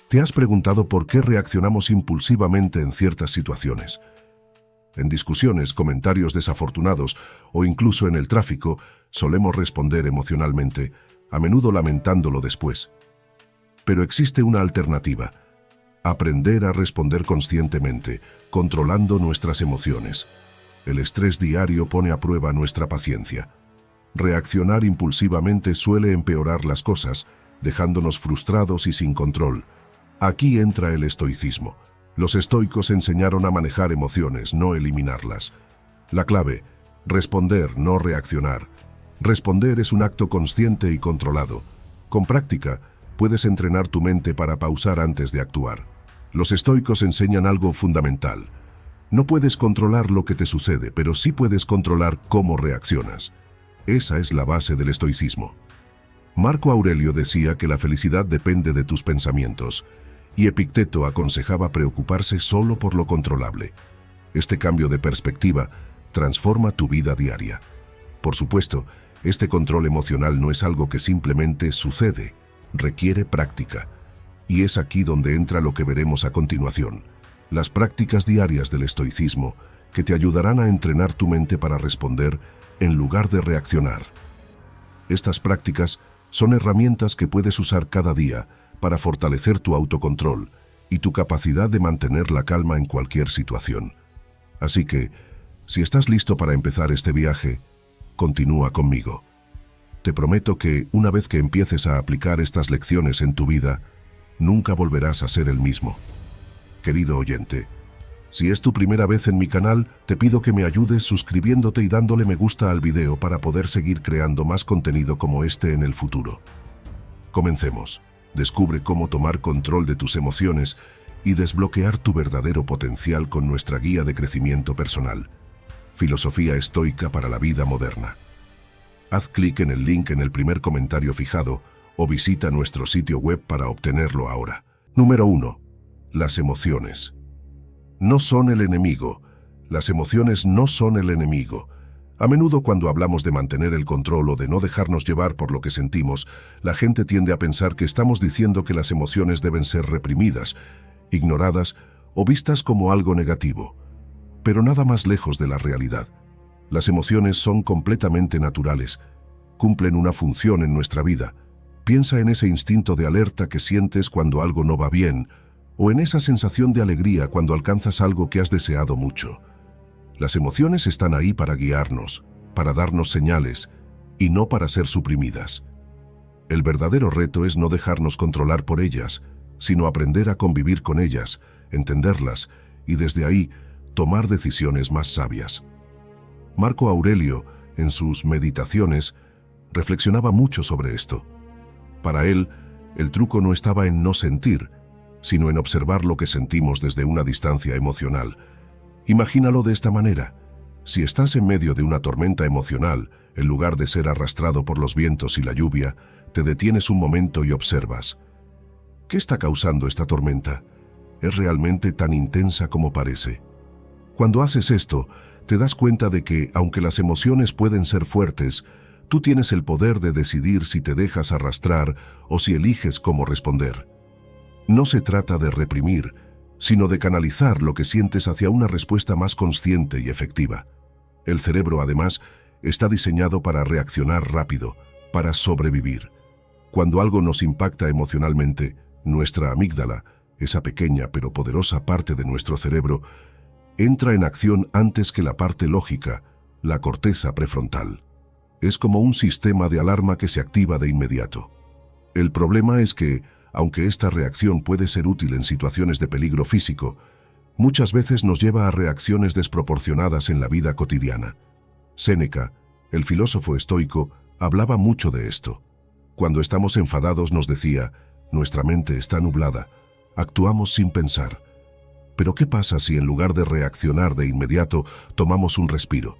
¿Te has preguntado por qué reaccionamos impulsivamente en ciertas situaciones? En discusiones, comentarios desafortunados o incluso en el tráfico, solemos responder emocionalmente, a menudo lamentándolo después. Pero existe una alternativa: aprender a responder conscientemente, controlando nuestras emociones. El estrés diario pone a prueba nuestra paciencia. Reaccionar impulsivamente suele empeorar las cosas, dejándonos frustrados y sin control. Aquí entra el estoicismo. Los estoicos enseñaron a manejar emociones, no eliminarlas. La clave: responder, no reaccionar. Responder es un acto consciente y controlado. Con práctica, puedes entrenar tu mente para pausar antes de actuar. Los estoicos enseñan algo fundamental. No puedes controlar lo que te sucede, pero sí puedes controlar cómo reaccionas. Esa es la base del estoicismo. Marco Aurelio decía que la felicidad depende de tus pensamientos, y Epicteto aconsejaba preocuparse solo por lo controlable. Este cambio de perspectiva transforma tu vida diaria. Por supuesto, este control emocional no es algo que simplemente sucede, requiere práctica. Y es aquí donde entra lo que veremos a continuación: las prácticas diarias del estoicismo, que te ayudarán a entrenar tu mente para responder en lugar de reaccionar. Estas prácticas son herramientas que puedes usar cada día para fortalecer tu autocontrol y tu capacidad de mantener la calma en cualquier situación. Así que, si estás listo para empezar este viaje, continúa conmigo. Te prometo que, una vez que empieces a aplicar estas lecciones en tu vida, nunca volverás a ser el mismo. Querido oyente, si es tu primera vez en mi canal, te pido que me ayudes suscribiéndote y dándole me gusta al video para poder seguir creando más contenido como este en el futuro. Comencemos. Descubre cómo tomar control de tus emociones y desbloquear tu verdadero potencial con nuestra guía de crecimiento personal. Filosofía estoica para la vida moderna. Haz clic en el link en el primer comentario fijado o visita nuestro sitio web para obtenerlo ahora. Número 1. Las emociones. No son el enemigo. Las emociones no son el enemigo. A menudo cuando hablamos de mantener el control o de no dejarnos llevar por lo que sentimos, la gente tiende a pensar que estamos diciendo que las emociones deben ser reprimidas, ignoradas o vistas como algo negativo. Pero nada más lejos de la realidad. Las emociones son completamente naturales, cumplen una función en nuestra vida. Piensa en ese instinto de alerta que sientes cuando algo no va bien, o en esa sensación de alegría cuando alcanzas algo que has deseado mucho. Las emociones están ahí para guiarnos, para darnos señales, y no para ser suprimidas. El verdadero reto es no dejarnos controlar por ellas, sino aprender a convivir con ellas, entenderlas, y desde ahí, tomar decisiones más sabias. Marco Aurelio, en sus Meditaciones, reflexionaba mucho sobre esto. Para él, el truco no estaba en no sentir, sino en observar lo que sentimos desde una distancia emocional. Imagínalo de esta manera: si estás en medio de una tormenta emocional, en lugar de ser arrastrado por los vientos y la lluvia, te detienes un momento y observas. ¿Qué está causando esta tormenta? ¿Es realmente tan intensa como parece? Cuando haces esto, te das cuenta de que, aunque las emociones pueden ser fuertes, tú tienes el poder de decidir si te dejas arrastrar o si eliges cómo responder. No se trata de reprimir, sino de canalizar lo que sientes hacia una respuesta más consciente y efectiva. El cerebro, además, está diseñado para reaccionar rápido, para sobrevivir. Cuando algo nos impacta emocionalmente, nuestra amígdala, esa pequeña pero poderosa parte de nuestro cerebro, entra en acción antes que la parte lógica, la corteza prefrontal. Es como un sistema de alarma que se activa de inmediato. El problema es que, aunque esta reacción puede ser útil en situaciones de peligro físico, muchas veces nos lleva a reacciones desproporcionadas en la vida cotidiana. Séneca, el filósofo estoico, hablaba mucho de esto. Cuando estamos enfadados, nos decía: nuestra mente está nublada, actuamos sin pensar. Pero ¿qué pasa si en lugar de reaccionar de inmediato, tomamos un respiro?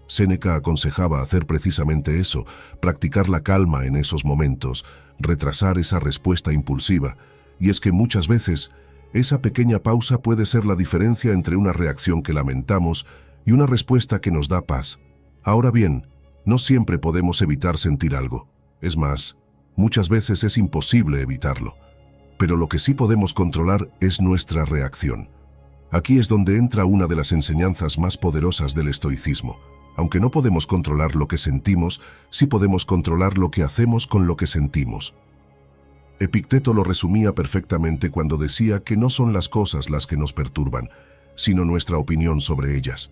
Séneca aconsejaba hacer precisamente eso, practicar la calma en esos momentos, retrasar esa respuesta impulsiva, y es que muchas veces esa pequeña pausa puede ser la diferencia entre una reacción que lamentamos y una respuesta que nos da paz. Ahora bien, no siempre podemos evitar sentir algo. Es más, muchas veces es imposible evitarlo. pero lo que sí podemos controlar es nuestra reacción. Aquí es donde entra una de las enseñanzas más poderosas del estoicismo. Aunque no podemos controlar lo que sentimos, sí podemos controlar lo que hacemos con lo que sentimos. Epicteto lo resumía perfectamente cuando decía que no son las cosas las que nos perturban, sino nuestra opinión sobre ellas.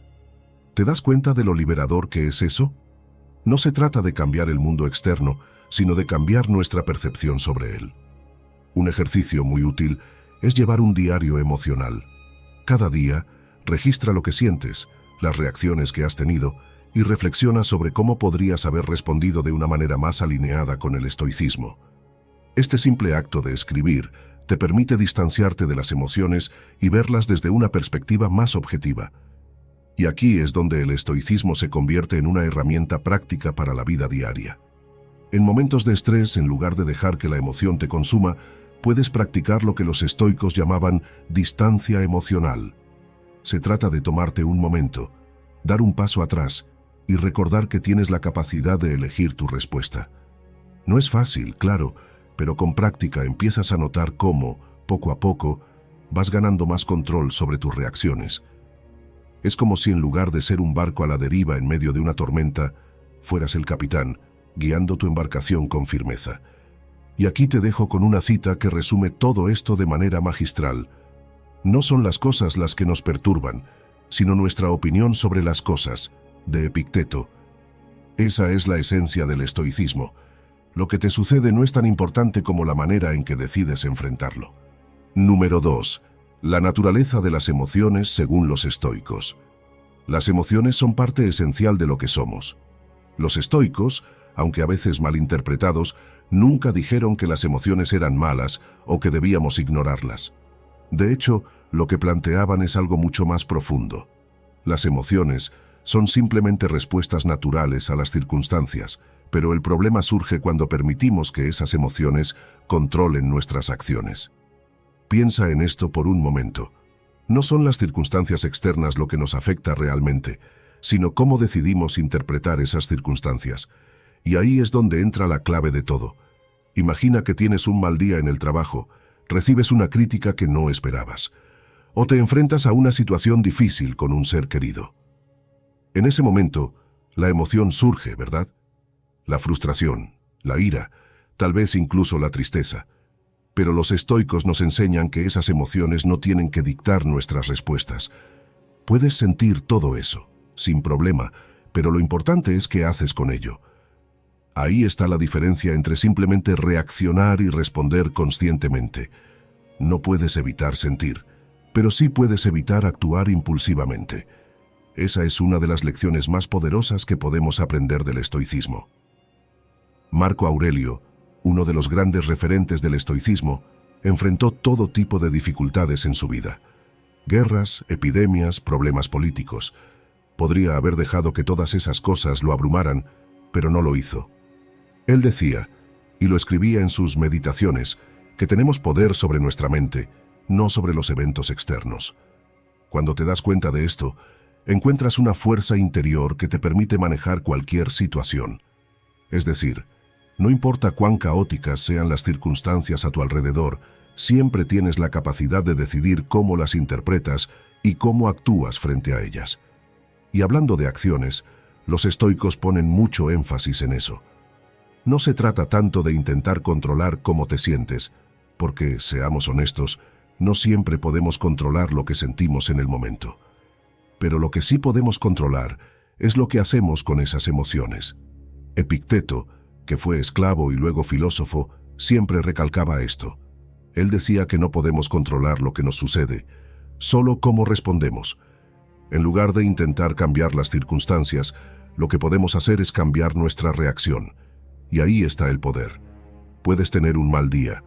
¿Te das cuenta de lo liberador que es eso? No se trata de cambiar el mundo externo, sino de cambiar nuestra percepción sobre él. Un ejercicio muy útil es llevar un diario emocional. Cada día, registra lo que sientes, las reacciones que has tenido, y reflexiona sobre cómo podrías haber respondido de una manera más alineada con el estoicismo. Este simple acto de escribir te permite distanciarte de las emociones y verlas desde una perspectiva más objetiva. Y aquí es donde el estoicismo se convierte en una herramienta práctica para la vida diaria. En momentos de estrés, en lugar de dejar que la emoción te consuma, puedes practicar lo que los estoicos llamaban distancia emocional. Se trata de tomarte un momento, dar un paso atrás y recordar que tienes la capacidad de elegir tu respuesta. No es fácil, claro, pero con práctica empiezas a notar cómo, poco a poco, vas ganando más control sobre tus reacciones. Es como si en lugar de ser un barco a la deriva en medio de una tormenta, fueras el capitán, guiando tu embarcación con firmeza. Y aquí te dejo con una cita que resume todo esto de manera magistral. No son las cosas las que nos perturban, sino nuestra opinión sobre las cosas, de Epicteto. Esa es la esencia del estoicismo. Lo que te sucede no es tan importante como la manera en que decides enfrentarlo. Número 2. La naturaleza de las emociones según los estoicos. Las emociones son parte esencial de lo que somos. Los estoicos, aunque a veces malinterpretados, nunca dijeron que las emociones eran malas o que debíamos ignorarlas. De hecho, lo que planteaban es algo mucho más profundo. Las emociones son simplemente respuestas naturales a las circunstancias, pero el problema surge cuando permitimos que esas emociones controlen nuestras acciones. Piensa en esto por un momento. No son las circunstancias externas lo que nos afecta realmente, sino cómo decidimos interpretar esas circunstancias. Y ahí es donde entra la clave de todo. Imagina que tienes un mal día en el trabajo, recibes una crítica que no esperabas, o te enfrentas a una situación difícil con un ser querido. En ese momento, la emoción surge, ¿verdad? La frustración, la ira, tal vez incluso la tristeza. Pero los estoicos nos enseñan que esas emociones no tienen que dictar nuestras respuestas. Puedes sentir todo eso, sin problema, pero lo importante es qué haces con ello. Ahí está la diferencia entre simplemente reaccionar y responder conscientemente. No puedes evitar sentir, pero sí puedes evitar actuar impulsivamente. Esa es una de las lecciones más poderosas que podemos aprender del estoicismo. Marco Aurelio, uno de los grandes referentes del estoicismo, enfrentó todo tipo de dificultades en su vida. Guerras, epidemias, problemas políticos. Podría haber dejado que todas esas cosas lo abrumaran, pero no lo hizo. Él decía, y lo escribía en sus meditaciones, que tenemos poder sobre nuestra mente, no sobre los eventos externos. Cuando te das cuenta de esto, encuentras una fuerza interior que te permite manejar cualquier situación. Es decir, no importa cuán caóticas sean las circunstancias a tu alrededor, siempre tienes la capacidad de decidir cómo las interpretas y cómo actúas frente a ellas. Y hablando de acciones, los estoicos ponen mucho énfasis en eso. No se trata tanto de intentar controlar cómo te sientes, porque, seamos honestos, no siempre podemos controlar lo que sentimos en el momento. Pero lo que sí podemos controlar es lo que hacemos con esas emociones. Epicteto, que fue esclavo y luego filósofo, siempre recalcaba esto. Él decía que no podemos controlar lo que nos sucede, solo cómo respondemos. En lugar de intentar cambiar las circunstancias, lo que podemos hacer es cambiar nuestra reacción. Y ahí está el poder. Puedes tener un mal día,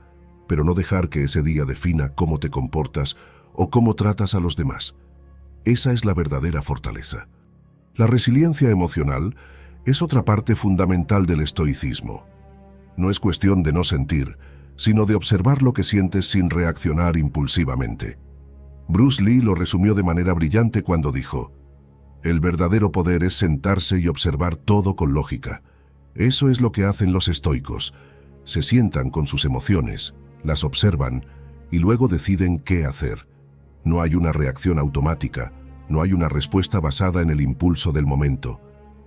pero no dejar que ese día defina cómo te comportas o cómo tratas a los demás. Esa es la verdadera fortaleza. La resiliencia emocional es otra parte fundamental del estoicismo. No es cuestión de no sentir, sino de observar lo que sientes sin reaccionar impulsivamente. Bruce Lee lo resumió de manera brillante cuando dijo: "El verdadero poder es sentarse y observar todo con lógica". Eso es lo que hacen los estoicos. Se sientan con sus emociones, las observan y luego deciden qué hacer. No hay una reacción automática, no hay una respuesta basada en el impulso del momento.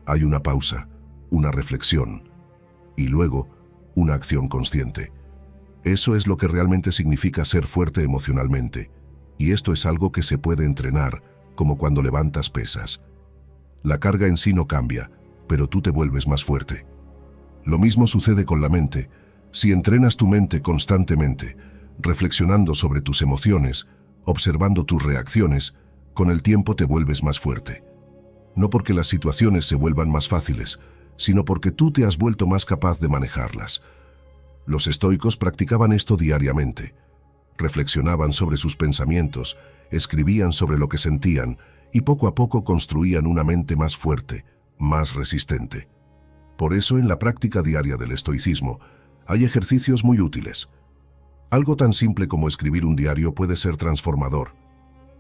Hay una pausa, una reflexión y luego una acción consciente. Eso es lo que realmente significa ser fuerte emocionalmente, y esto es algo que se puede entrenar, como cuando levantas pesas. La carga en sí no cambia, pero tú te vuelves más fuerte. Lo mismo sucede con la mente. Si entrenas tu mente constantemente, reflexionando sobre tus emociones, observando tus reacciones, con el tiempo te vuelves más fuerte. No porque las situaciones se vuelvan más fáciles, sino porque tú te has vuelto más capaz de manejarlas. Los estoicos practicaban esto diariamente. Reflexionaban sobre sus pensamientos, escribían sobre lo que sentían y poco a poco construían una mente más fuerte, más resistente. Por eso en la práctica diaria del estoicismo hay ejercicios muy útiles. Algo tan simple como escribir un diario puede ser transformador.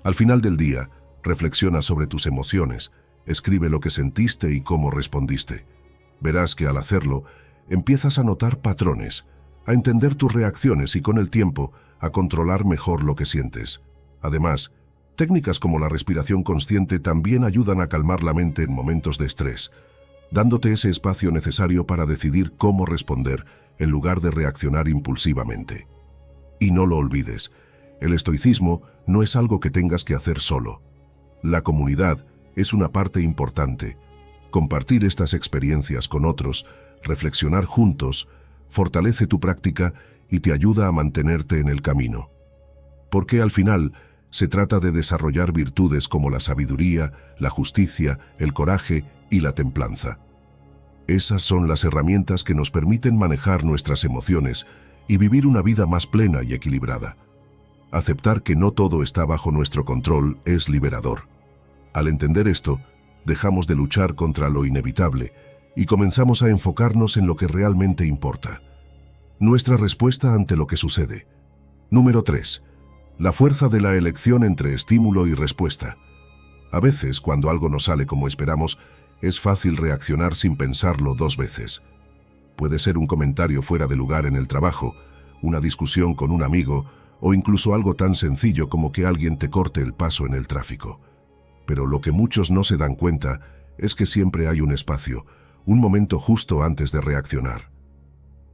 Al final del día, reflexiona sobre tus emociones, escribe lo que sentiste y cómo respondiste. Verás que al hacerlo, empiezas a notar patrones, a entender tus reacciones y con el tiempo a controlar mejor lo que sientes. Además, técnicas como la respiración consciente también ayudan a calmar la mente en momentos de estrés, dándote ese espacio necesario para decidir cómo responder en lugar de reaccionar impulsivamente. Y no lo olvides, el estoicismo no es algo que tengas que hacer solo. La comunidad es una parte importante. Compartir estas experiencias con otros, reflexionar juntos, fortalece tu práctica y te ayuda a mantenerte en el camino. Porque al final, se trata de desarrollar virtudes como la sabiduría, la justicia, el coraje y la templanza. Esas son las herramientas que nos permiten manejar nuestras emociones y vivir una vida más plena y equilibrada. Aceptar que no todo está bajo nuestro control es liberador. Al entender esto, dejamos de luchar contra lo inevitable y comenzamos a enfocarnos en lo que realmente importa. Nuestra respuesta ante lo que sucede. Número 3. La fuerza de la elección entre estímulo y respuesta. A veces, cuando algo no sale como esperamos, es fácil reaccionar sin pensarlo dos veces. Puede ser un comentario fuera de lugar en el trabajo, una discusión con un amigo o incluso algo tan sencillo como que alguien te corte el paso en el tráfico. Pero lo que muchos no se dan cuenta es que siempre hay un espacio, un momento justo antes de reaccionar.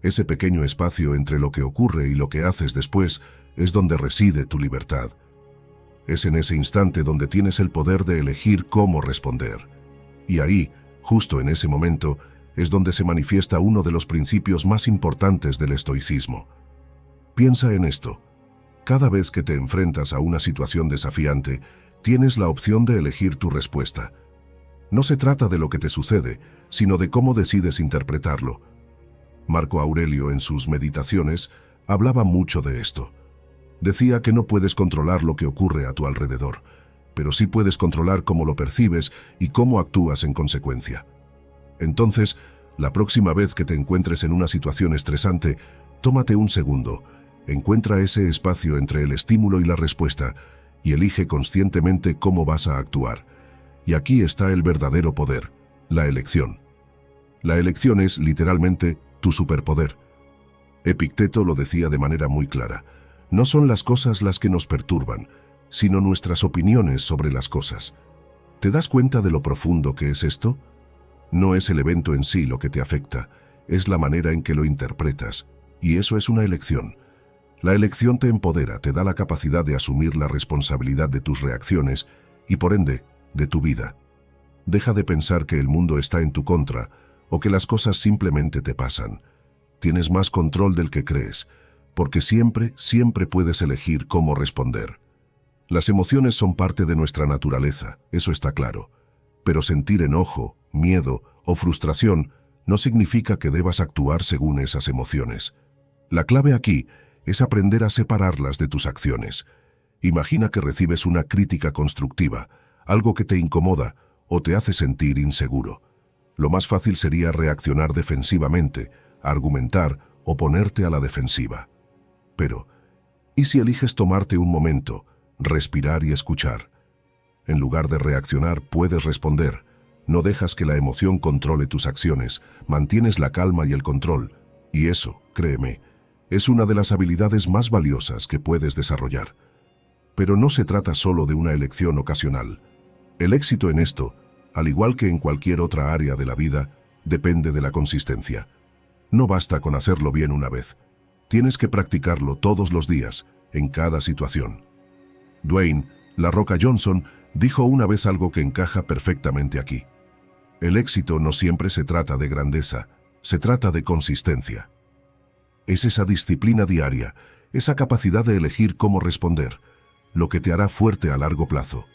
Ese pequeño espacio entre lo que ocurre y lo que haces después es donde reside tu libertad. Es en ese instante donde tienes el poder de elegir cómo responder. Y ahí, justo en ese momento, es donde se manifiesta uno de los principios más importantes del estoicismo. Piensa en esto. Cada vez que te enfrentas a una situación desafiante, tienes la opción de elegir tu respuesta. No se trata de lo que te sucede, sino de cómo decides interpretarlo. Marco Aurelio, en sus Meditaciones, hablaba mucho de esto. Decía que no puedes controlar lo que ocurre a tu alrededor, pero sí puedes controlar cómo lo percibes y cómo actúas en consecuencia. Entonces, la próxima vez que te encuentres en una situación estresante, tómate un segundo, encuentra ese espacio entre el estímulo y la respuesta y elige conscientemente cómo vas a actuar. Y aquí está el verdadero poder, la elección. La elección es, literalmente, tu superpoder. Epicteto lo decía de manera muy clara. No son las cosas las que nos perturban, sino nuestras opiniones sobre las cosas. ¿Te das cuenta de lo profundo que es esto? No es el evento en sí lo que te afecta, es la manera en que lo interpretas, y eso es una elección. La elección te empodera, te da la capacidad de asumir la responsabilidad de tus reacciones y, por ende, de tu vida. Deja de pensar que el mundo está en tu contra o que las cosas simplemente te pasan. Tienes más control del que crees, porque siempre puedes elegir cómo responder. Las emociones son parte de nuestra naturaleza, eso está claro. Pero sentir enojo, miedo o frustración no significa que debas actuar según esas emociones. La clave aquí es aprender a separarlas de tus acciones. Imagina que recibes una crítica constructiva, algo que te incomoda o te hace sentir inseguro. Lo más fácil sería reaccionar defensivamente, argumentar o ponerte a la defensiva. Pero, ¿y si eliges tomarte un momento, respirar y escuchar? En lugar de reaccionar, puedes responder. No dejas que la emoción controle tus acciones, mantienes la calma y el control. Y eso, créeme, Es una de las habilidades más valiosas que puedes desarrollar. Pero no se trata solo de una elección ocasional. El éxito en esto, al igual que en cualquier otra área de la vida, depende de la consistencia. No basta con hacerlo bien una vez. Tienes que practicarlo todos los días, en cada situación. Dwayne "La Roca" Johnson dijo una vez algo que encaja perfectamente aquí. El éxito no siempre se trata de grandeza, se trata de consistencia. Es esa disciplina diaria, esa capacidad de elegir cómo responder, lo que te hará fuerte a largo plazo.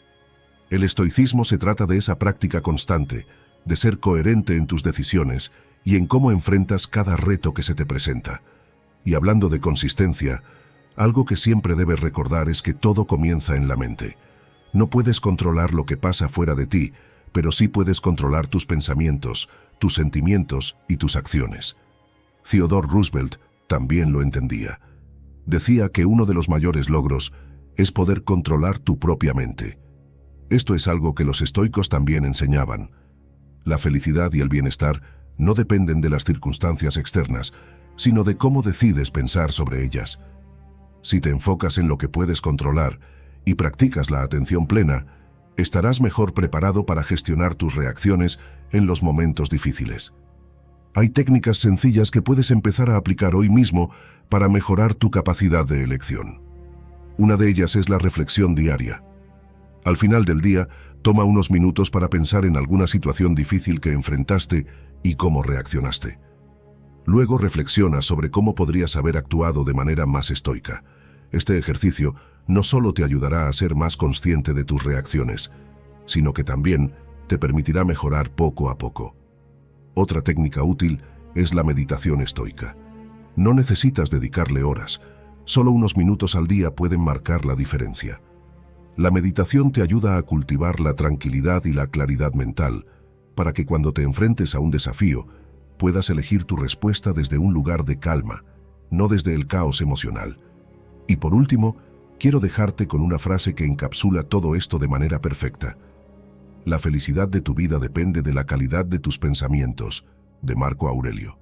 El estoicismo se trata de esa práctica constante, de ser coherente en tus decisiones y en cómo enfrentas cada reto que se te presenta. Y hablando de consistencia, algo que siempre debes recordar es que todo comienza en la mente. No puedes controlar lo que pasa fuera de ti, pero sí puedes controlar tus pensamientos, tus sentimientos y tus acciones. Theodore Roosevelt también lo entendía. Decía que uno de los mayores logros es poder controlar tu propia mente. Esto es algo que los estoicos también enseñaban. La felicidad y el bienestar no dependen de las circunstancias externas, sino de cómo decides pensar sobre ellas. Si te enfocas en lo que puedes controlar y practicas la atención plena, estarás mejor preparado para gestionar tus reacciones en los momentos difíciles. Hay técnicas sencillas que puedes empezar a aplicar hoy mismo para mejorar tu capacidad de elección. Una de ellas es la reflexión diaria. Al final del día, toma unos minutos para pensar en alguna situación difícil que enfrentaste y cómo reaccionaste. Luego reflexiona sobre cómo podrías haber actuado de manera más estoica. Este ejercicio no solo te ayudará a ser más consciente de tus reacciones, sino que también te permitirá mejorar poco a poco. Otra técnica útil es la meditación estoica. No necesitas dedicarle horas, solo unos minutos al día pueden marcar la diferencia. La meditación te ayuda a cultivar la tranquilidad y la claridad mental, para que cuando te enfrentes a un desafío, puedas elegir tu respuesta desde un lugar de calma, no desde el caos emocional. Y por último, quiero dejarte con una frase que encapsula todo esto de manera perfecta. La felicidad de tu vida depende de la calidad de tus pensamientos, de Marco Aurelio.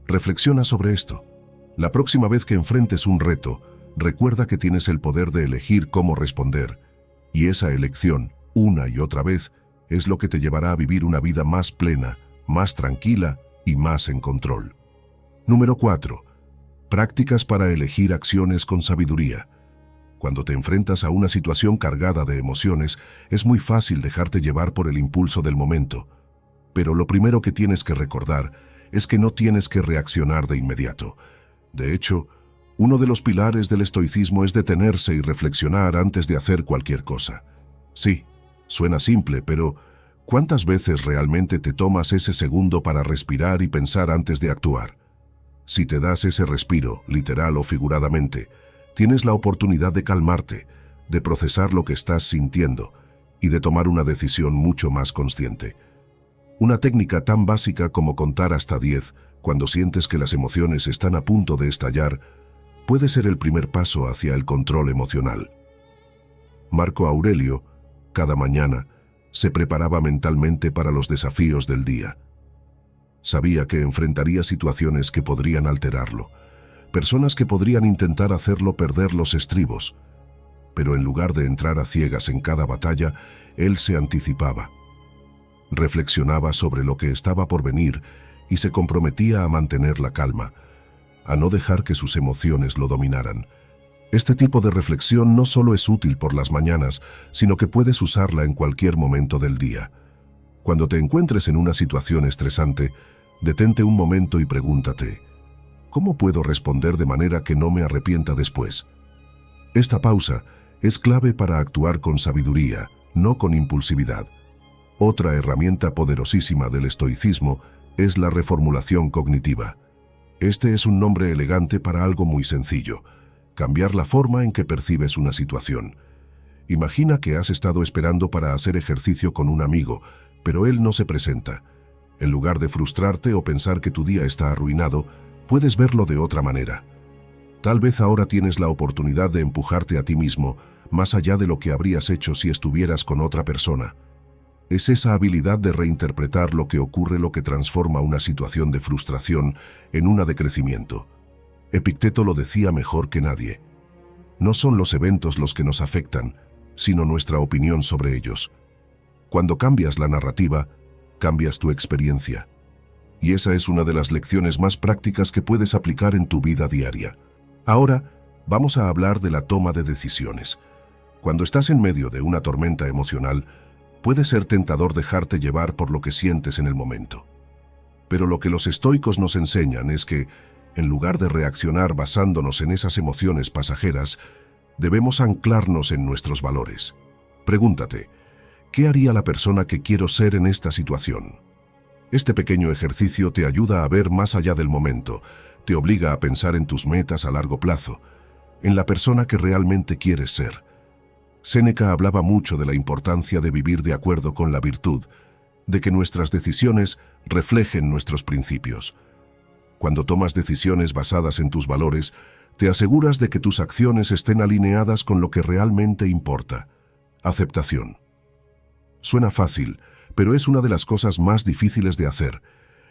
Reflexiona sobre esto. La próxima vez que enfrentes un reto, recuerda que tienes el poder de elegir cómo responder, y esa elección, una y otra vez, es lo que te llevará a vivir una vida más plena, más tranquila y más en control. Número 4. Prácticas para elegir acciones con sabiduría. Cuando te enfrentas a una situación cargada de emociones, es muy fácil dejarte llevar por el impulso del momento. Pero lo primero que tienes que recordar es que no tienes que reaccionar de inmediato. De hecho, uno de los pilares del estoicismo es detenerse y reflexionar antes de hacer cualquier cosa. Sí, suena simple, pero ¿cuántas veces realmente te tomas ese segundo para respirar y pensar antes de actuar? Si te das ese respiro, literal o figuradamente, tienes la oportunidad de calmarte, de procesar lo que estás sintiendo y de tomar una decisión mucho más consciente. Una técnica tan básica como contar hasta 10 cuando sientes que las emociones están a punto de estallar puede ser el primer paso hacia el control emocional. Marco Aurelio, cada mañana, se preparaba mentalmente para los desafíos del día. Sabía que enfrentaría situaciones que podrían alterarlo, personas que podrían intentar hacerlo perder los estribos, pero en lugar de entrar a ciegas en cada batalla, él se anticipaba. Reflexionaba sobre lo que estaba por venir y se comprometía a mantener la calma, a no dejar que sus emociones lo dominaran. Este tipo de reflexión no solo es útil por las mañanas, sino que puedes usarla en cualquier momento del día. Cuando te encuentres en una situación estresante, detente un momento y pregúntate, ¿cómo puedo responder de manera que no me arrepienta después? Esta pausa es clave para actuar con sabiduría, no con impulsividad. Otra herramienta poderosísima del estoicismo es la reformulación cognitiva. Este es un nombre elegante para algo muy sencillo: cambiar la forma en que percibes una situación. Imagina que has estado esperando para hacer ejercicio con un amigo, pero él no se presenta. En lugar de frustrarte o pensar que tu día está arruinado, puedes verlo de otra manera. Tal vez ahora tienes la oportunidad de empujarte a ti mismo, más allá de lo que habrías hecho si estuvieras con otra persona. Es esa habilidad de reinterpretar lo que ocurre lo que transforma una situación de frustración en una de crecimiento. Epicteto lo decía mejor que nadie. No son los eventos los que nos afectan, sino nuestra opinión sobre ellos. Cuando cambias la narrativa, cambias tu experiencia. Y esa es una de las lecciones más prácticas que puedes aplicar en tu vida diaria. Ahora, vamos a hablar de la toma de decisiones. Cuando estás en medio de una tormenta emocional, puede ser tentador dejarte llevar por lo que sientes en el momento. Pero lo que los estoicos nos enseñan es que, en lugar de reaccionar basándonos en esas emociones pasajeras, debemos anclarnos en nuestros valores. Pregúntate, ¿qué haría la persona que quiero ser en esta situación? Este pequeño ejercicio te ayuda a ver más allá del momento, te obliga a pensar en tus metas a largo plazo, en la persona que realmente quieres ser. Séneca hablaba mucho de la importancia de vivir de acuerdo con la virtud, de que nuestras decisiones reflejen nuestros principios. Cuando tomas decisiones basadas en tus valores, te aseguras de que tus acciones estén alineadas con lo que realmente importa. Aceptación. Suena fácil, pero es una de las cosas más difíciles de hacer,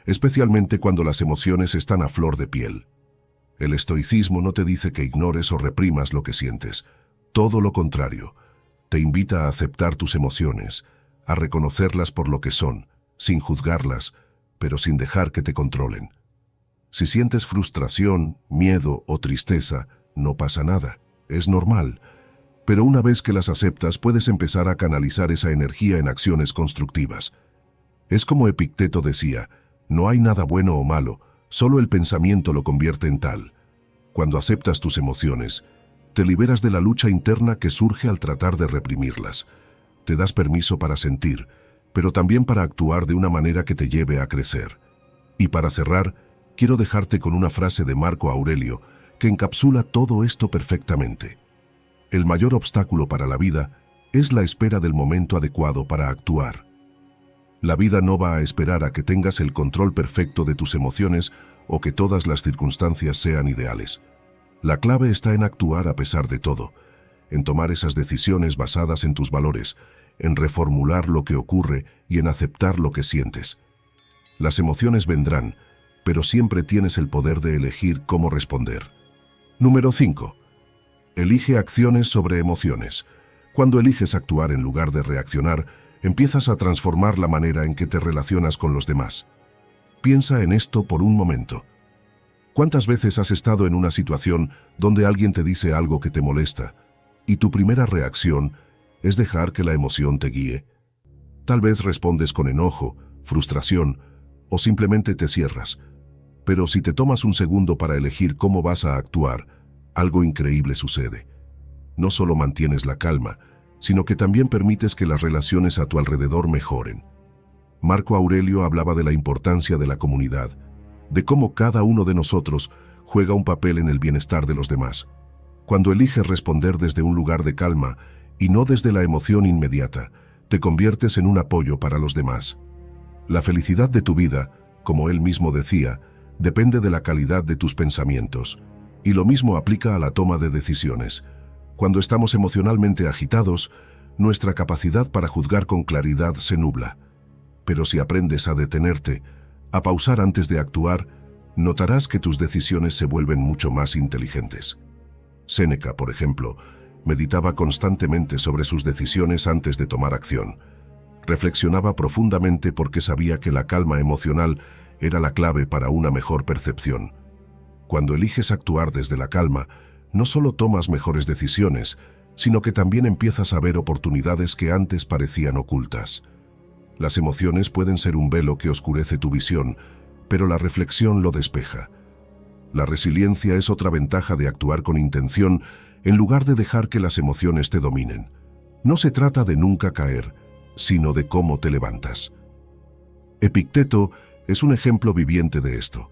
especialmente cuando las emociones están a flor de piel. El estoicismo no te dice que ignores o reprimas lo que sientes. Todo lo contrario, te invita a aceptar tus emociones, a reconocerlas por lo que son, sin juzgarlas, pero sin dejar que te controlen. Si sientes frustración, miedo o tristeza, no pasa nada, es normal. Pero una vez que las aceptas, puedes empezar a canalizar esa energía en acciones constructivas. Es como Epicteto decía, no hay nada bueno o malo, solo el pensamiento lo convierte en tal. Cuando aceptas tus emociones, te liberas de la lucha interna que surge al tratar de reprimirlas. Te das permiso para sentir, pero también para actuar de una manera que te lleve a crecer. Y para cerrar, quiero dejarte con una frase de Marco Aurelio que encapsula todo esto perfectamente. El mayor obstáculo para la vida es la espera del momento adecuado para actuar. La vida no va a esperar a que tengas el control perfecto de tus emociones o que todas las circunstancias sean ideales. La clave está en actuar a pesar de todo, en tomar esas decisiones basadas en tus valores, en reformular lo que ocurre y en aceptar lo que sientes. Las emociones vendrán, pero siempre tienes el poder de elegir cómo responder. Número 5. Elige acciones sobre emociones. Cuando eliges actuar en lugar de reaccionar, empiezas a transformar la manera en que te relacionas con los demás. Piensa en esto por un momento. ¿Cuántas veces has estado en una situación donde alguien te dice algo que te molesta, y tu primera reacción es dejar que la emoción te guíe? Tal vez respondes con enojo, frustración, o simplemente te cierras. Pero si te tomas un segundo para elegir cómo vas a actuar, algo increíble sucede. No solo mantienes la calma, sino que también permites que las relaciones a tu alrededor mejoren. Marco Aurelio hablaba de la importancia de la comunidad, de cómo cada uno de nosotros juega un papel en el bienestar de los demás. Cuando eliges responder desde un lugar de calma y no desde la emoción inmediata, te conviertes en un apoyo para los demás. La felicidad de tu vida, como él mismo decía, depende de la calidad de tus pensamientos. Y lo mismo aplica a la toma de decisiones. Cuando estamos emocionalmente agitados, nuestra capacidad para juzgar con claridad se nubla. Pero si aprendes a detenerte, a pausar antes de actuar, notarás que tus decisiones se vuelven mucho más inteligentes. Séneca, por ejemplo, meditaba constantemente sobre sus decisiones antes de tomar acción. Reflexionaba profundamente porque sabía que la calma emocional era la clave para una mejor percepción. Cuando eliges actuar desde la calma, no solo tomas mejores decisiones, sino que también empiezas a ver oportunidades que antes parecían ocultas. Las emociones pueden ser un velo que oscurece tu visión, pero la reflexión lo despeja. La resiliencia es otra ventaja de actuar con intención en lugar de dejar que las emociones te dominen. No se trata de nunca caer, sino de cómo te levantas. Epicteto es un ejemplo viviente de esto.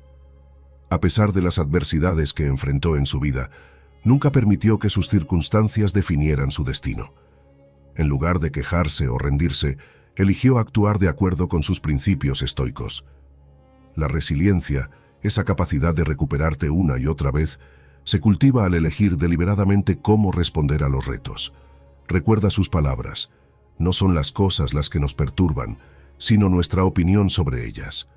A pesar de las adversidades que enfrentó en su vida, nunca permitió que sus circunstancias definieran su destino. En lugar de quejarse o rendirse, eligió actuar de acuerdo con sus principios estoicos. La resiliencia, esa capacidad de recuperarte una y otra vez, se cultiva al elegir deliberadamente cómo responder a los retos. Recuerda sus palabras: no son las cosas las que nos perturban, sino nuestra opinión sobre ellas.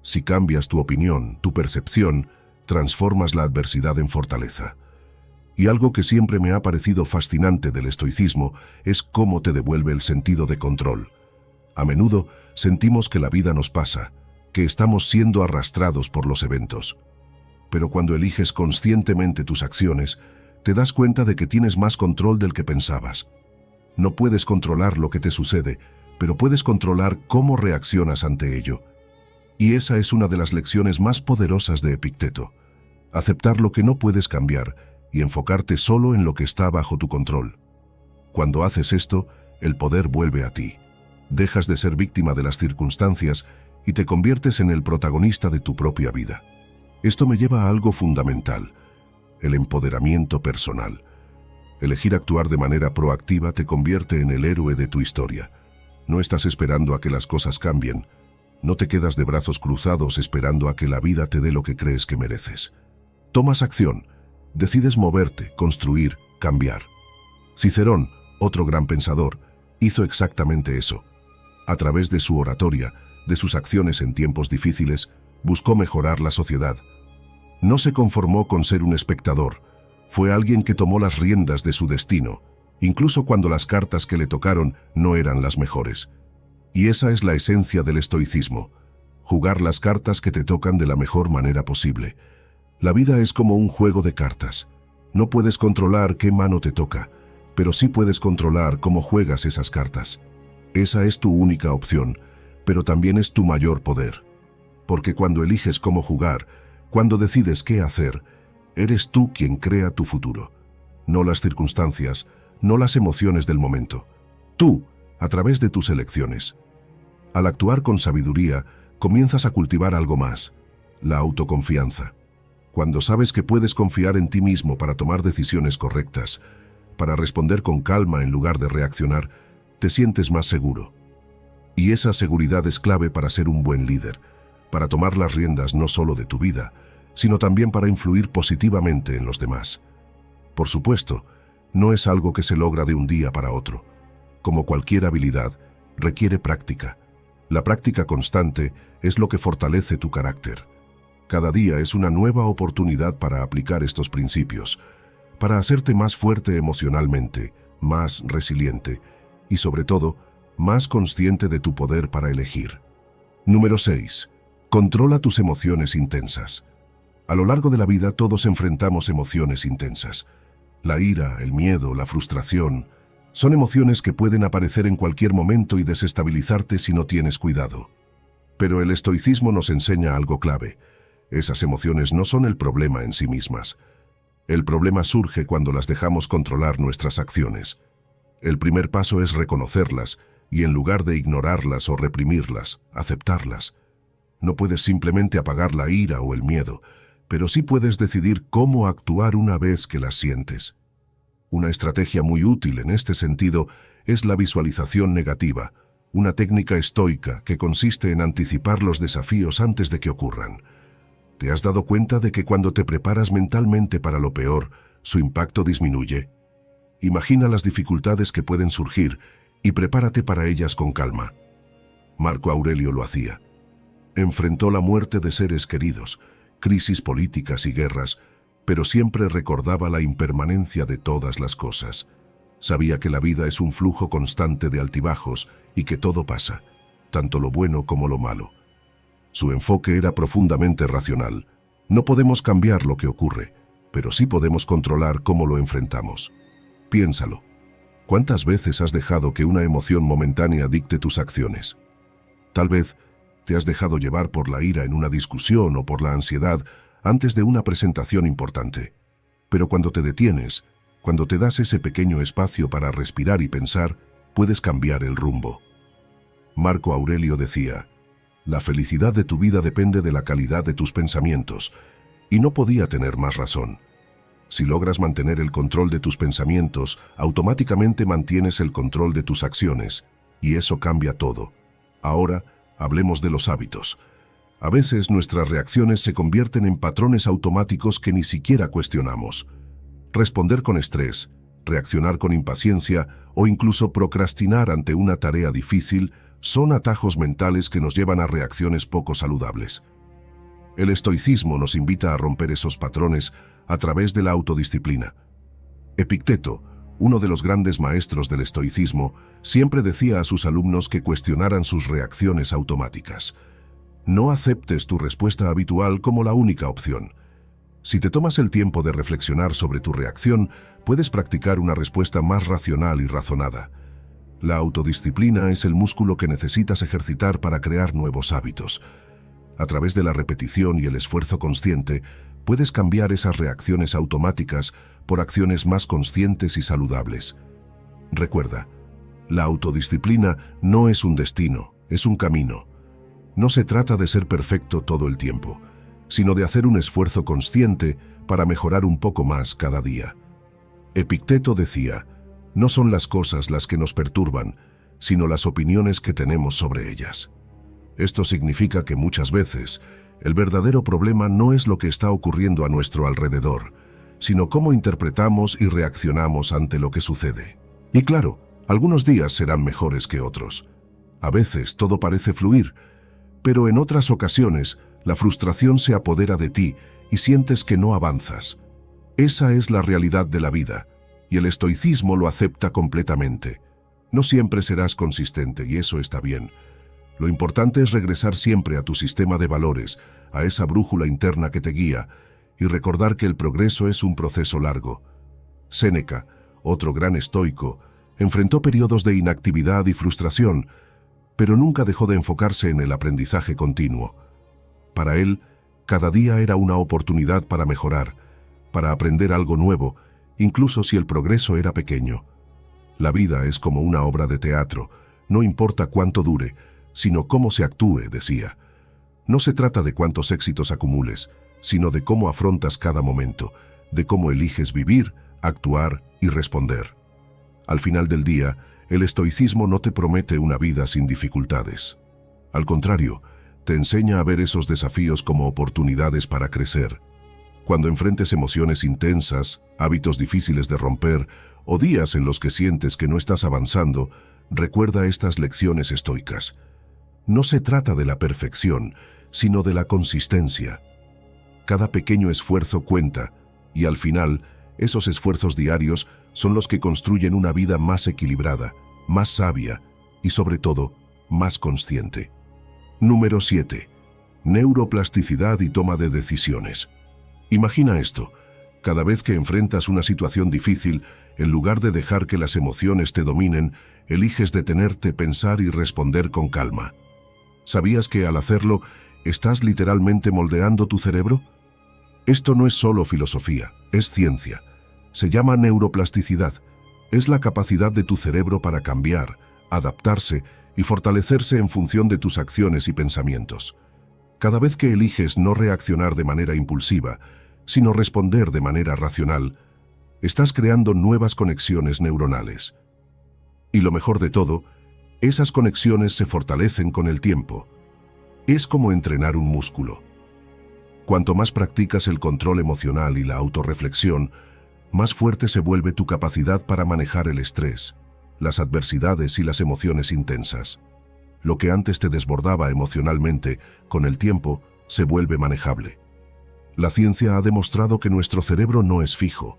Si cambias tu opinión, tu percepción, transformas la adversidad en fortaleza. Y algo que siempre me ha parecido fascinante del estoicismo es cómo te devuelve el sentido de control. A menudo sentimos que la vida nos pasa, que estamos siendo arrastrados por los eventos. Pero cuando eliges conscientemente tus acciones, te das cuenta de que tienes más control del que pensabas. No puedes controlar lo que te sucede, pero puedes controlar cómo reaccionas ante ello. Y esa es una de las lecciones más poderosas de Epicteto. Aceptar lo que no puedes cambiar y enfocarte solo en lo que está bajo tu control. Cuando haces esto, el poder vuelve a ti. Dejas de ser víctima de las circunstancias y te conviertes en el protagonista de tu propia vida. Esto me lleva a algo fundamental: el empoderamiento personal. Elegir actuar de manera proactiva te convierte en el héroe de tu historia. No estás esperando a que las cosas cambien. No te quedas de brazos cruzados esperando a que la vida te dé lo que crees que mereces. Tomas acción. Decides moverte, construir, cambiar. Cicerón, otro gran pensador, hizo exactamente eso. A través de su oratoria, de sus acciones en tiempos difíciles, buscó mejorar la sociedad. No se conformó con ser un espectador. Fue alguien que tomó las riendas de su destino, incluso cuando las cartas que le tocaron no eran las mejores. Y esa es la esencia del estoicismo: jugar las cartas que te tocan de la mejor manera posible. La vida es como un juego de cartas. No puedes controlar qué mano te toca, pero sí puedes controlar cómo juegas esas cartas. Esa es tu única opción, pero también es tu mayor poder. Porque cuando eliges cómo jugar, cuando decides qué hacer, eres tú quien crea tu futuro. No las circunstancias, no las emociones del momento. Tú, a través de tus elecciones. Al actuar con sabiduría, comienzas a cultivar algo más: la autoconfianza. Cuando sabes que puedes confiar en ti mismo para tomar decisiones correctas, para responder con calma en lugar de reaccionar, te sientes más seguro. Y esa seguridad es clave para ser un buen líder, para tomar las riendas no solo de tu vida, sino también para influir positivamente en los demás. Por supuesto, no es algo que se logra de un día para otro. Como cualquier habilidad, requiere práctica. La práctica constante es lo que fortalece tu carácter. Cada día es una nueva oportunidad para aplicar estos principios, para hacerte más fuerte emocionalmente, más resiliente y, sobre todo, más consciente de tu poder para elegir. Número 6. Controla tus emociones intensas. A lo largo de la vida todos enfrentamos emociones intensas. La ira, el miedo, la frustración son emociones que pueden aparecer en cualquier momento y desestabilizarte si no tienes cuidado. Pero el estoicismo nos enseña algo clave: esas emociones no son el problema en sí mismas. El problema surge cuando las dejamos controlar nuestras acciones. El primer paso es reconocerlas y, en lugar de ignorarlas o reprimirlas, aceptarlas. No puedes simplemente apagar la ira o el miedo, pero sí puedes decidir cómo actuar una vez que las sientes. Una estrategia muy útil en este sentido es la visualización negativa, una técnica estoica que consiste en anticipar los desafíos antes de que ocurran. ¿Te has dado cuenta de que cuando te preparas mentalmente para lo peor, su impacto disminuye? Imagina las dificultades que pueden surgir y prepárate para ellas con calma. Marco Aurelio lo hacía. Enfrentó la muerte de seres queridos, crisis políticas y guerras, pero siempre recordaba la impermanencia de todas las cosas. Sabía que la vida es un flujo constante de altibajos y que todo pasa, tanto lo bueno como lo malo. Su enfoque era profundamente racional. No podemos cambiar lo que ocurre, pero sí podemos controlar cómo lo enfrentamos. Piénsalo. ¿Cuántas veces has dejado que una emoción momentánea dicte tus acciones? Tal vez te has dejado llevar por la ira en una discusión o por la ansiedad antes de una presentación importante. Pero cuando te detienes, cuando te das ese pequeño espacio para respirar y pensar, puedes cambiar el rumbo. Marco Aurelio decía: la felicidad de tu vida depende de la calidad de tus pensamientos, y no podía tener más razón. Si logras mantener el control de tus pensamientos, automáticamente mantienes el control de tus acciones, y eso cambia todo. Ahora, hablemos de los hábitos. A veces nuestras reacciones se convierten en patrones automáticos que ni siquiera cuestionamos. Responder con estrés, reaccionar con impaciencia o incluso procrastinar ante una tarea difícil son atajos mentales que nos llevan a reacciones poco saludables. El estoicismo nos invita a romper esos patrones a través de la autodisciplina. Epicteto, uno de los grandes maestros del estoicismo, siempre decía a sus alumnos que cuestionaran sus reacciones automáticas. No aceptes tu respuesta habitual como la única opción. Si te tomas el tiempo de reflexionar sobre tu reacción, puedes practicar una respuesta más racional y razonada. La autodisciplina es el músculo que necesitas ejercitar para crear nuevos hábitos. A través de la repetición y el esfuerzo consciente, puedes cambiar esas reacciones automáticas por acciones más conscientes y saludables. Recuerda, la autodisciplina no es un destino, es un camino. No se trata de ser perfecto todo el tiempo, sino de hacer un esfuerzo consciente para mejorar un poco más cada día. Epicteto decía, no son las cosas las que nos perturban, sino las opiniones que tenemos sobre ellas. Esto significa que muchas veces el verdadero problema no es lo que está ocurriendo a nuestro alrededor, sino cómo interpretamos y reaccionamos ante lo que sucede. Y claro, algunos días serán mejores que otros. A veces todo parece fluir, pero en otras ocasiones la frustración se apodera de ti y sientes que no avanzas. Esa es la realidad de la vida, y el estoicismo lo acepta completamente. No siempre serás consistente, y eso está bien. Lo importante es regresar siempre a tu sistema de valores, a esa brújula interna que te guía, y recordar que el progreso es un proceso largo. Séneca, otro gran estoico, enfrentó periodos de inactividad y frustración, pero nunca dejó de enfocarse en el aprendizaje continuo. Para él, cada día era una oportunidad para mejorar, para aprender algo nuevo, incluso si el progreso era pequeño. La vida es como una obra de teatro, no importa cuánto dure, sino cómo se actúe, decía. No se trata de cuántos éxitos acumules, sino de cómo afrontas cada momento, de cómo eliges vivir, actuar y responder. Al final del día, el estoicismo no te promete una vida sin dificultades. Al contrario, te enseña a ver esos desafíos como oportunidades para crecer. Cuando enfrentes emociones intensas, hábitos difíciles de romper o días en los que sientes que no estás avanzando, recuerda estas lecciones estoicas. No se trata de la perfección, sino de la consistencia. Cada pequeño esfuerzo cuenta, y al final, esos esfuerzos diarios son los que construyen una vida más equilibrada, más sabia y, sobre todo, más consciente. Número 7. Neuroplasticidad y toma de decisiones. Imagina esto. Cada vez que enfrentas una situación difícil, en lugar de dejar que las emociones te dominen, eliges detenerte, pensar y responder con calma. ¿Sabías que al hacerlo, estás literalmente moldeando tu cerebro? Esto no es solo filosofía, es ciencia. Se llama neuroplasticidad. Es la capacidad de tu cerebro para cambiar, adaptarse y fortalecerse en función de tus acciones y pensamientos. Cada vez que eliges no reaccionar de manera impulsiva, sino responder de manera racional, estás creando nuevas conexiones neuronales. Y lo mejor de todo, esas conexiones se fortalecen con el tiempo. Es como entrenar un músculo. Cuanto más practicas el control emocional y la autorreflexión, más fuerte se vuelve tu capacidad para manejar el estrés, las adversidades y las emociones intensas. Lo que antes te desbordaba emocionalmente, con el tiempo, se vuelve manejable. La ciencia ha demostrado que nuestro cerebro no es fijo.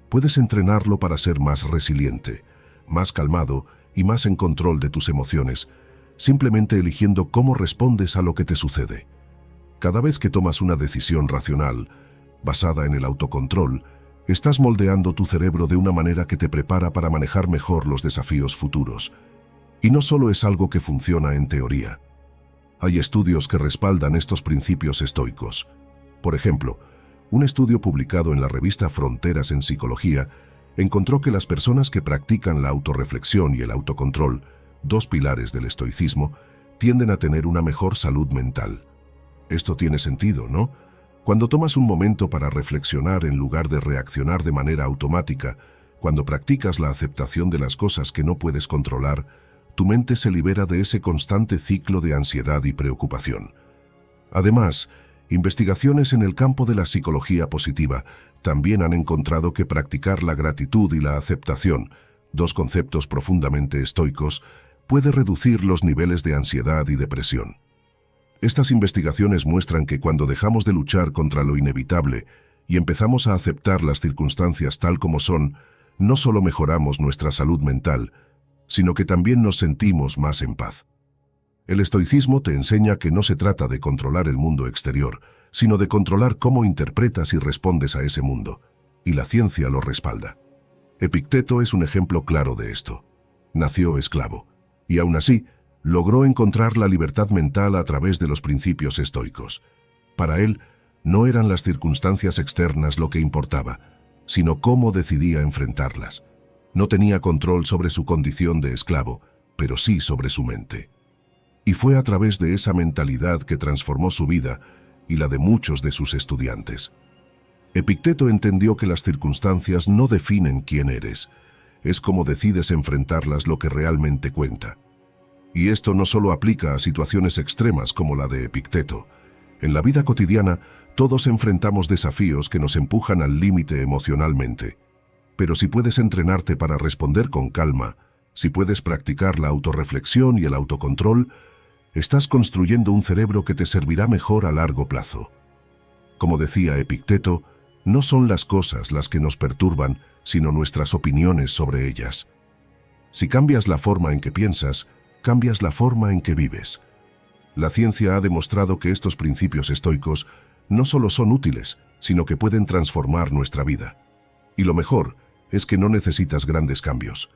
Puedes entrenarlo para ser más resiliente, más calmado y más en control de tus emociones, simplemente eligiendo cómo respondes a lo que te sucede. Cada vez que tomas una decisión racional, basada en el autocontrol, estás moldeando tu cerebro de una manera que te prepara para manejar mejor los desafíos futuros. Y no solo es algo que funciona en teoría. Hay estudios que respaldan estos principios estoicos. Por ejemplo, un estudio publicado en la revista Fronteras en Psicología encontró que las personas que practican la autorreflexión y el autocontrol, dos pilares del estoicismo, tienden a tener una mejor salud mental. Esto tiene sentido, ¿no? Cuando tomas un momento para reflexionar en lugar de reaccionar de manera automática, cuando practicas la aceptación de las cosas que no puedes controlar, tu mente se libera de ese constante ciclo de ansiedad y preocupación. Además, investigaciones en el campo de la psicología positiva también han encontrado que practicar la gratitud y la aceptación, dos conceptos profundamente estoicos, puede reducir los niveles de ansiedad y depresión. Estas investigaciones muestran que cuando dejamos de luchar contra lo inevitable y empezamos a aceptar las circunstancias tal como son, no solo mejoramos nuestra salud mental, sino que también nos sentimos más en paz. El estoicismo te enseña que no se trata de controlar el mundo exterior, sino de controlar cómo interpretas y respondes a ese mundo, y la ciencia lo respalda. Epicteto es un ejemplo claro de esto. Nació esclavo, y aún así, logró encontrar la libertad mental a través de los principios estoicos. Para él, no eran las circunstancias externas lo que importaba, sino cómo decidía enfrentarlas. No tenía control sobre su condición de esclavo, pero sí sobre su mente. Y fue a través de esa mentalidad que transformó su vida y la de muchos de sus estudiantes. Epicteto entendió que las circunstancias no definen quién eres, es cómo decides enfrentarlas lo que realmente cuenta. Y esto no solo aplica a situaciones extremas como la de Epicteto. En la vida cotidiana, todos enfrentamos desafíos que nos empujan al límite emocionalmente. Pero si puedes entrenarte para responder con calma, si puedes practicar la autorreflexión y el autocontrol, estás construyendo un cerebro que te servirá mejor a largo plazo. Como decía Epicteto, no son las cosas las que nos perturban, sino nuestras opiniones sobre ellas. Si cambias la forma en que piensas, cambias la forma en que vives. La ciencia ha demostrado que estos principios estoicos no solo son útiles, sino que pueden transformar nuestra vida. Y lo mejor es que no necesitas grandes cambios.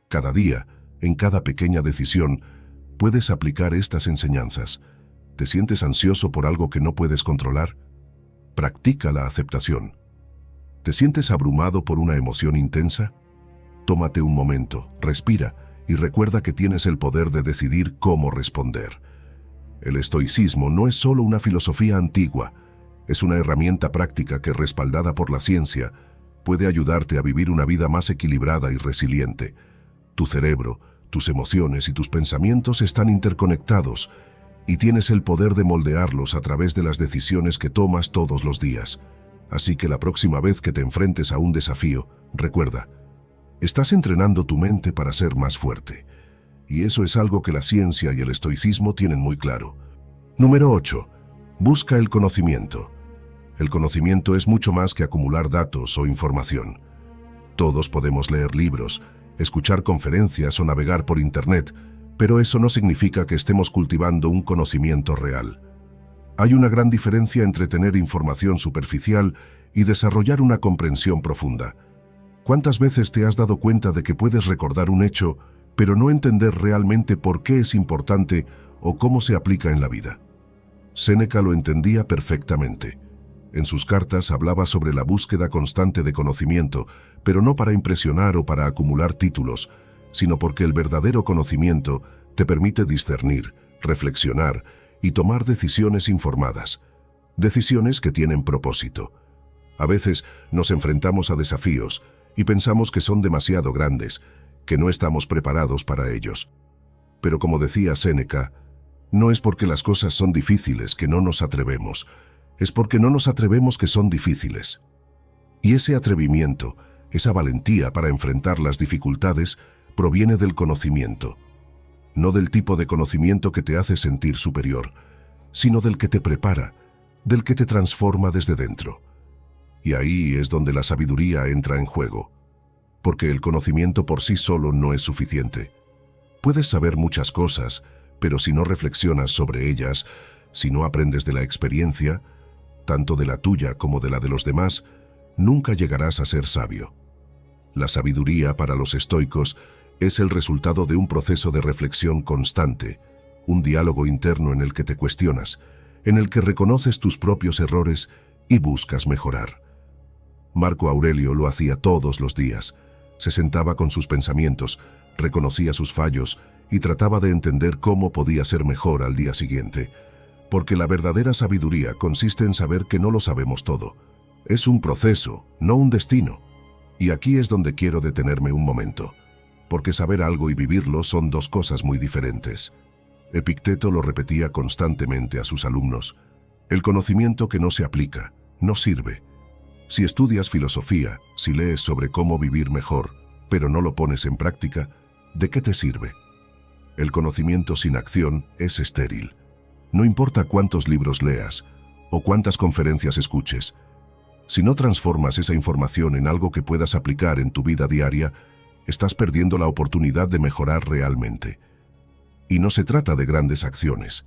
Cada día, en cada pequeña decisión, puedes aplicar estas enseñanzas. ¿Te sientes ansioso por algo que no puedes controlar? Practica la aceptación. ¿Te sientes abrumado por una emoción intensa? Tómate un momento, respira y recuerda que tienes el poder de decidir cómo responder. El estoicismo no es solo una filosofía antigua, es una herramienta práctica que, respaldada por la ciencia, puede ayudarte a vivir una vida más equilibrada y resiliente. Tu cerebro, tus emociones y tus pensamientos están interconectados y tienes el poder de moldearlos a través de las decisiones que tomas todos los días. Así que la próxima vez que te enfrentes a un desafío, recuerda, estás entrenando tu mente para ser más fuerte. Y eso es algo que la ciencia y el estoicismo tienen muy claro. Número 8. Busca el conocimiento. El conocimiento es mucho más que acumular datos o información. Todos podemos leer libros, escuchar conferencias o navegar por Internet, pero eso no significa que estemos cultivando un conocimiento real. Hay una gran diferencia entre tener información superficial y desarrollar una comprensión profunda. ¿Cuántas veces te has dado cuenta de que puedes recordar un hecho, pero no entender realmente por qué es importante o cómo se aplica en la vida? Séneca lo entendía perfectamente. En sus cartas hablaba sobre la búsqueda constante de conocimiento, pero no para impresionar o para acumular títulos, sino porque el verdadero conocimiento te permite discernir, reflexionar y tomar decisiones informadas. Decisiones que tienen propósito. A veces nos enfrentamos a desafíos y pensamos que son demasiado grandes, que no estamos preparados para ellos. Pero como decía Séneca, no es porque las cosas son difíciles que no nos atrevemos, es porque no nos atrevemos que son difíciles. Y ese atrevimiento, esa valentía para enfrentar las dificultades, proviene del conocimiento. No del tipo de conocimiento que te hace sentir superior, sino del que te prepara, del que te transforma desde dentro. Y ahí es donde la sabiduría entra en juego, porque el conocimiento por sí solo no es suficiente. Puedes saber muchas cosas, pero si no reflexionas sobre ellas, si no aprendes de la experiencia, tanto de la tuya como de la de los demás, nunca llegarás a ser sabio. La sabiduría para los estoicos es el resultado de un proceso de reflexión constante, un diálogo interno en el que te cuestionas, en el que reconoces tus propios errores y buscas mejorar. Marco Aurelio lo hacía todos los días. Se sentaba con sus pensamientos, reconocía sus fallos y trataba de entender cómo podía ser mejor al día siguiente. Porque la verdadera sabiduría consiste en saber que no lo sabemos todo. Es un proceso, no un destino. Y aquí es donde quiero detenerme un momento, porque saber algo y vivirlo son dos cosas muy diferentes. Epicteto lo repetía constantemente a sus alumnos. El conocimiento que no se aplica, no sirve. Si estudias filosofía, si lees sobre cómo vivir mejor, pero no lo pones en práctica, ¿de qué te sirve? El conocimiento sin acción es estéril. No importa cuántos libros leas o cuántas conferencias escuches, si no transformas esa información en algo que puedas aplicar en tu vida diaria, estás perdiendo la oportunidad de mejorar realmente. Y no se trata de grandes acciones.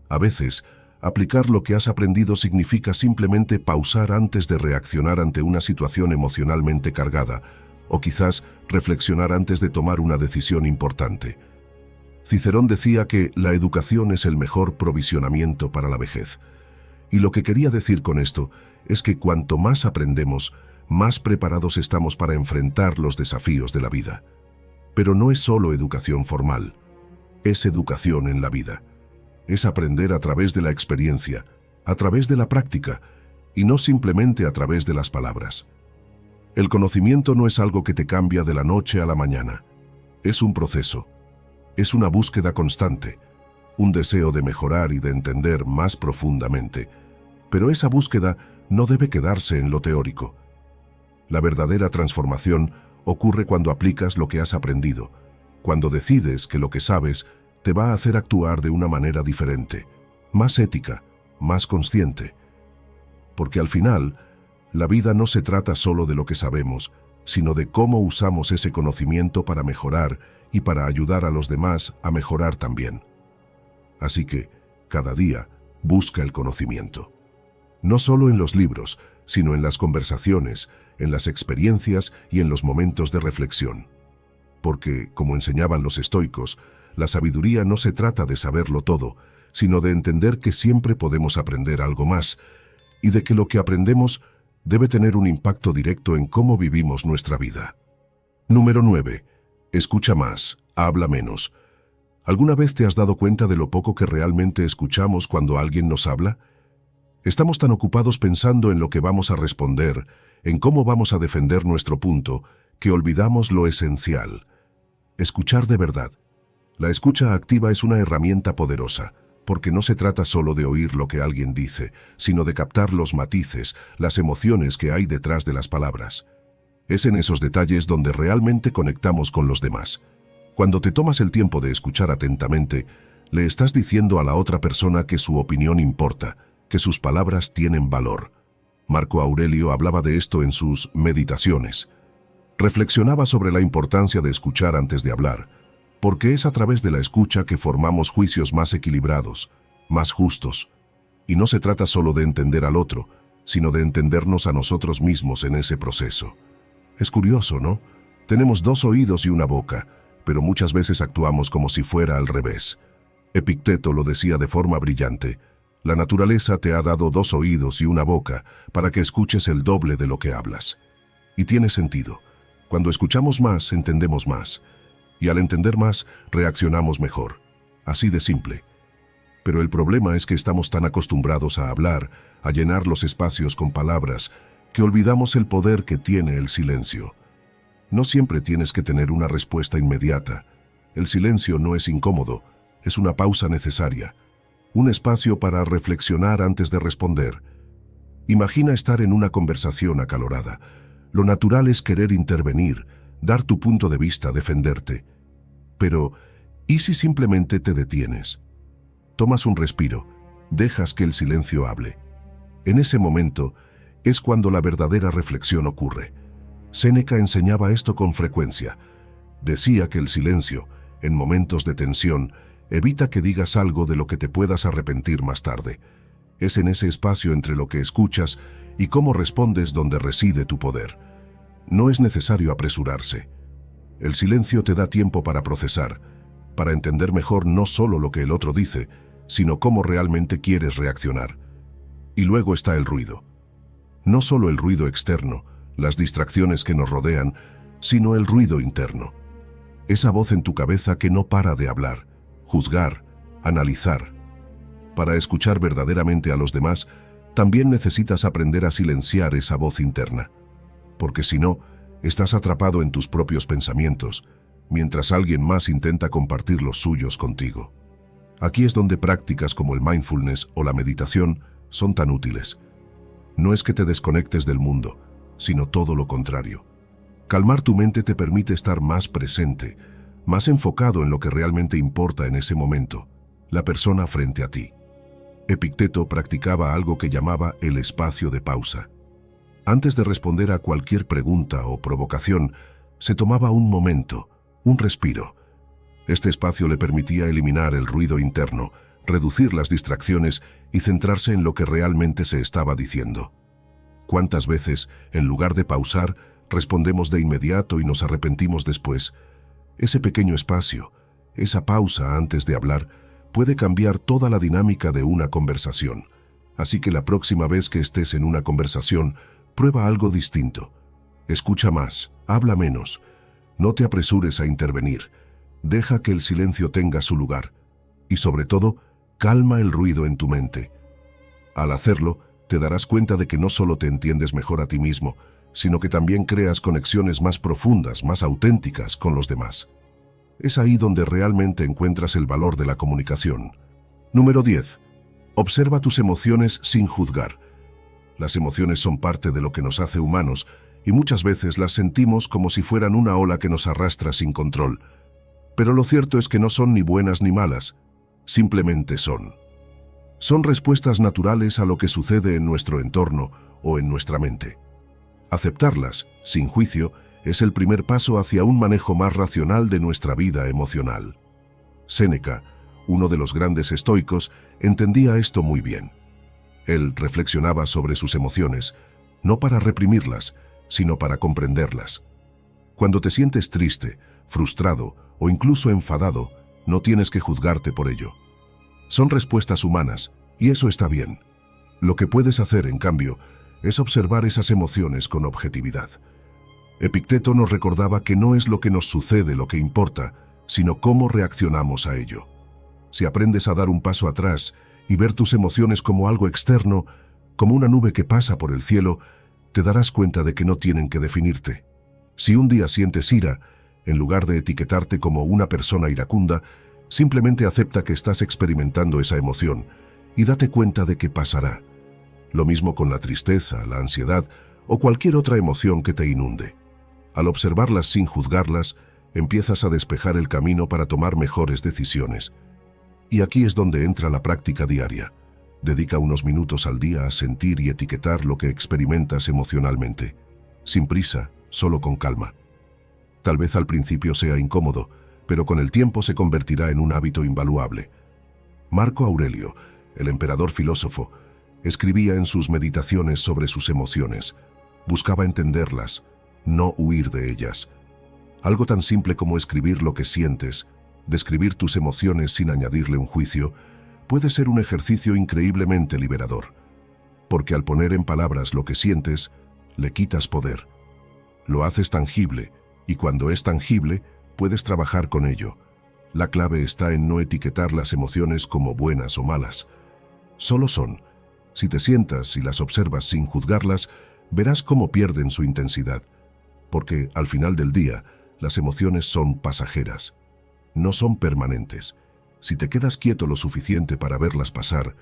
A veces, aplicar lo que has aprendido significa simplemente pausar antes de reaccionar ante una situación emocionalmente cargada, o quizás reflexionar antes de tomar una decisión importante. Cicerón decía que la educación es el mejor provisionamiento para la vejez. Y lo que quería decir con esto es que cuanto más aprendemos, más preparados estamos para enfrentar los desafíos de la vida. Pero no es solo educación formal, es educación en la vida. Es aprender a través de la experiencia, a través de la práctica, y no simplemente a través de las palabras. El conocimiento no es algo que te cambia de la noche a la mañana. Es un proceso. Es una búsqueda constante, un deseo de mejorar y de entender más profundamente. Pero esa búsqueda no debe quedarse en lo teórico. La verdadera transformación ocurre cuando aplicas lo que has aprendido, cuando decides que lo que sabes te va a hacer actuar de una manera diferente, más ética, más consciente. Porque al final, la vida no se trata solo de lo que sabemos, sino de cómo usamos ese conocimiento para mejorar y para ayudar a los demás a mejorar también. Así que, cada día, busca el conocimiento. No solo en los libros, sino en las conversaciones, en las experiencias y en los momentos de reflexión. Porque, como enseñaban los estoicos, la sabiduría no se trata de saberlo todo, sino de entender que siempre podemos aprender algo más, y de que lo que aprendemos debe tener un impacto directo en cómo vivimos nuestra vida. Número 9. Escucha más, habla menos. ¿Alguna vez te has dado cuenta de lo poco que realmente escuchamos cuando alguien nos habla? Estamos tan ocupados pensando en lo que vamos a responder, en cómo vamos a defender nuestro punto, que olvidamos lo esencial. Escuchar de verdad. La escucha activa es una herramienta poderosa, porque no se trata solo de oír lo que alguien dice, sino de captar los matices, las emociones que hay detrás de las palabras. Es en esos detalles donde realmente conectamos con los demás. Cuando te tomas el tiempo de escuchar atentamente, le estás diciendo a la otra persona que su opinión importa, que sus palabras tienen valor. Marco Aurelio hablaba de esto en sus Meditaciones. Reflexionaba sobre la importancia de escuchar antes de hablar, porque es a través de la escucha que formamos juicios más equilibrados, más justos. Y no se trata solo de entender al otro, sino de entendernos a nosotros mismos en ese proceso. Es curioso, ¿no? Tenemos 2 oídos y una boca, pero muchas veces actuamos como si fuera al revés. Epicteto lo decía de forma brillante: la naturaleza te ha dado 2 oídos y una boca para que escuches el doble de lo que hablas. Y tiene sentido. Cuando escuchamos más, entendemos más. Y al entender más, reaccionamos mejor. Así de simple. Pero el problema es que estamos tan acostumbrados a hablar, a llenar los espacios con palabras, que olvidamos el poder que tiene el silencio. No siempre tienes que tener una respuesta inmediata. El silencio no es incómodo, es una pausa necesaria. Un espacio para reflexionar antes de responder. Imagina estar en una conversación acalorada. Lo natural es querer intervenir, dar tu punto de vista, defenderte. Pero, ¿y si simplemente te detienes? Tomas un respiro, dejas que el silencio hable. En ese momento es cuando la verdadera reflexión ocurre. Séneca enseñaba esto con frecuencia. Decía que el silencio, en momentos de tensión, evita que digas algo de lo que te puedas arrepentir más tarde. Es en ese espacio entre lo que escuchas y cómo respondes donde reside tu poder. No es necesario apresurarse. El silencio te da tiempo para procesar, para entender mejor no solo lo que el otro dice, sino cómo realmente quieres reaccionar. Y luego está el ruido. No solo el ruido externo, las distracciones que nos rodean, sino el ruido interno. Esa voz en tu cabeza que no para de hablar, juzgar, analizar. Para escuchar verdaderamente a los demás, también necesitas aprender a silenciar esa voz interna. Porque si no, estás atrapado en tus propios pensamientos, mientras alguien más intenta compartir los suyos contigo. Aquí es donde prácticas como el mindfulness o la meditación son tan útiles. No es que te desconectes del mundo, sino todo lo contrario. Calmar tu mente te permite estar más presente, más enfocado en lo que realmente importa en ese momento, la persona frente a ti. Epicteto practicaba algo que llamaba el espacio de pausa. Antes de responder a cualquier pregunta o provocación, se tomaba un momento, un respiro. Este espacio le permitía eliminar el ruido interno, reducir las distracciones y centrarse en lo que realmente se estaba diciendo. ¿Cuántas veces, en lugar de pausar, respondemos de inmediato y nos arrepentimos después? Ese pequeño espacio, esa pausa antes de hablar, puede cambiar toda la dinámica de una conversación. Así que la próxima vez que estés en una conversación, prueba algo distinto. Escucha más, habla menos. No te apresures a intervenir. Deja que el silencio tenga su lugar. Y sobre todo, calma el ruido en tu mente. Al hacerlo, te darás cuenta de que no solo te entiendes mejor a ti mismo, sino que también creas conexiones más profundas, más auténticas con los demás. Es ahí donde realmente encuentras el valor de la comunicación. Número 10. Observa tus emociones sin juzgar. Las emociones son parte de lo que nos hace humanos y muchas veces las sentimos como si fueran una ola que nos arrastra sin control. Pero lo cierto es que no son ni buenas ni malas, simplemente son. Son respuestas naturales a lo que sucede en nuestro entorno o en nuestra mente. Aceptarlas, sin juicio, es el primer paso hacia un manejo más racional de nuestra vida emocional. Séneca, uno de los grandes estoicos, entendía esto muy bien. Él reflexionaba sobre sus emociones, no para reprimirlas, sino para comprenderlas. Cuando te sientes triste, frustrado o incluso enfadado, no tienes que juzgarte por ello. Son respuestas humanas, y eso está bien. Lo que puedes hacer, en cambio, es observar esas emociones con objetividad. Epicteto nos recordaba que no es lo que nos sucede lo que importa, sino cómo reaccionamos a ello. Si aprendes a dar un paso atrás y ver tus emociones como algo externo, como una nube que pasa por el cielo, te darás cuenta de que no tienen que definirte. Si un día sientes ira, en lugar de etiquetarte como una persona iracunda, simplemente acepta que estás experimentando esa emoción y date cuenta de que pasará. Lo mismo con la tristeza, la ansiedad o cualquier otra emoción que te inunde. Al observarlas sin juzgarlas, empiezas a despejar el camino para tomar mejores decisiones. Y aquí es donde entra la práctica diaria. Dedica unos minutos al día a sentir y etiquetar lo que experimentas emocionalmente. Sin prisa, solo con calma. Tal vez al principio sea incómodo, pero con el tiempo se convertirá en un hábito invaluable. Marco Aurelio, el emperador filósofo, escribía en sus meditaciones sobre sus emociones. Buscaba entenderlas, no huir de ellas. Algo tan simple como escribir lo que sientes, describir tus emociones sin añadirle un juicio, puede ser un ejercicio increíblemente liberador. Porque al poner en palabras lo que sientes, le quitas poder. Lo haces tangible, y cuando es tangible, puedes trabajar con ello. La clave está en no etiquetar las emociones como buenas o malas. Solo son. Si te sientas y las observas sin juzgarlas, verás cómo pierden su intensidad. Porque, al final del día, las emociones son pasajeras. No son permanentes. Si te quedas quieto lo suficiente para verlas pasar,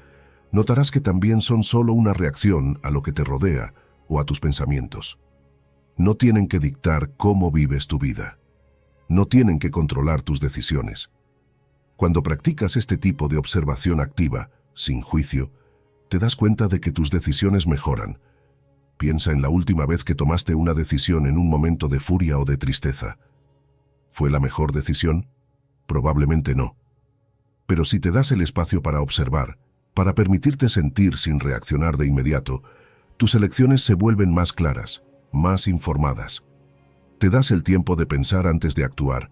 notarás que también son solo una reacción a lo que te rodea o a tus pensamientos. No tienen que dictar cómo vives tu vida. No tienen que controlar tus decisiones. Cuando practicas este tipo de observación activa, sin juicio, te das cuenta de que tus decisiones mejoran. Piensa en la última vez que tomaste una decisión en un momento de furia o de tristeza. ¿Fue la mejor decisión? Probablemente no. Pero si te das el espacio para observar, para permitirte sentir sin reaccionar de inmediato, tus elecciones se vuelven más claras, más informadas. Te das el tiempo de pensar antes de actuar,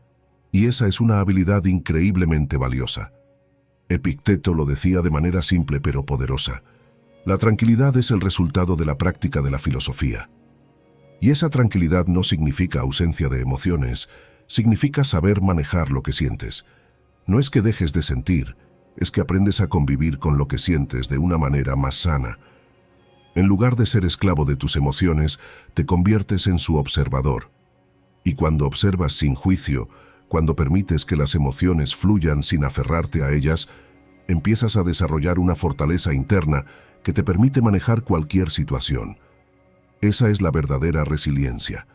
y esa es una habilidad increíblemente valiosa. Epicteto lo decía de manera simple pero poderosa. La tranquilidad es el resultado de la práctica de la filosofía. Y esa tranquilidad no significa ausencia de emociones, significa saber manejar lo que sientes. No es que dejes de sentir, es que aprendes a convivir con lo que sientes de una manera más sana. En lugar de ser esclavo de tus emociones, te conviertes en su observador. Y cuando observas sin juicio, cuando permites que las emociones fluyan sin aferrarte a ellas, empiezas a desarrollar una fortaleza interna que te permite manejar cualquier situación. Esa es la verdadera resiliencia,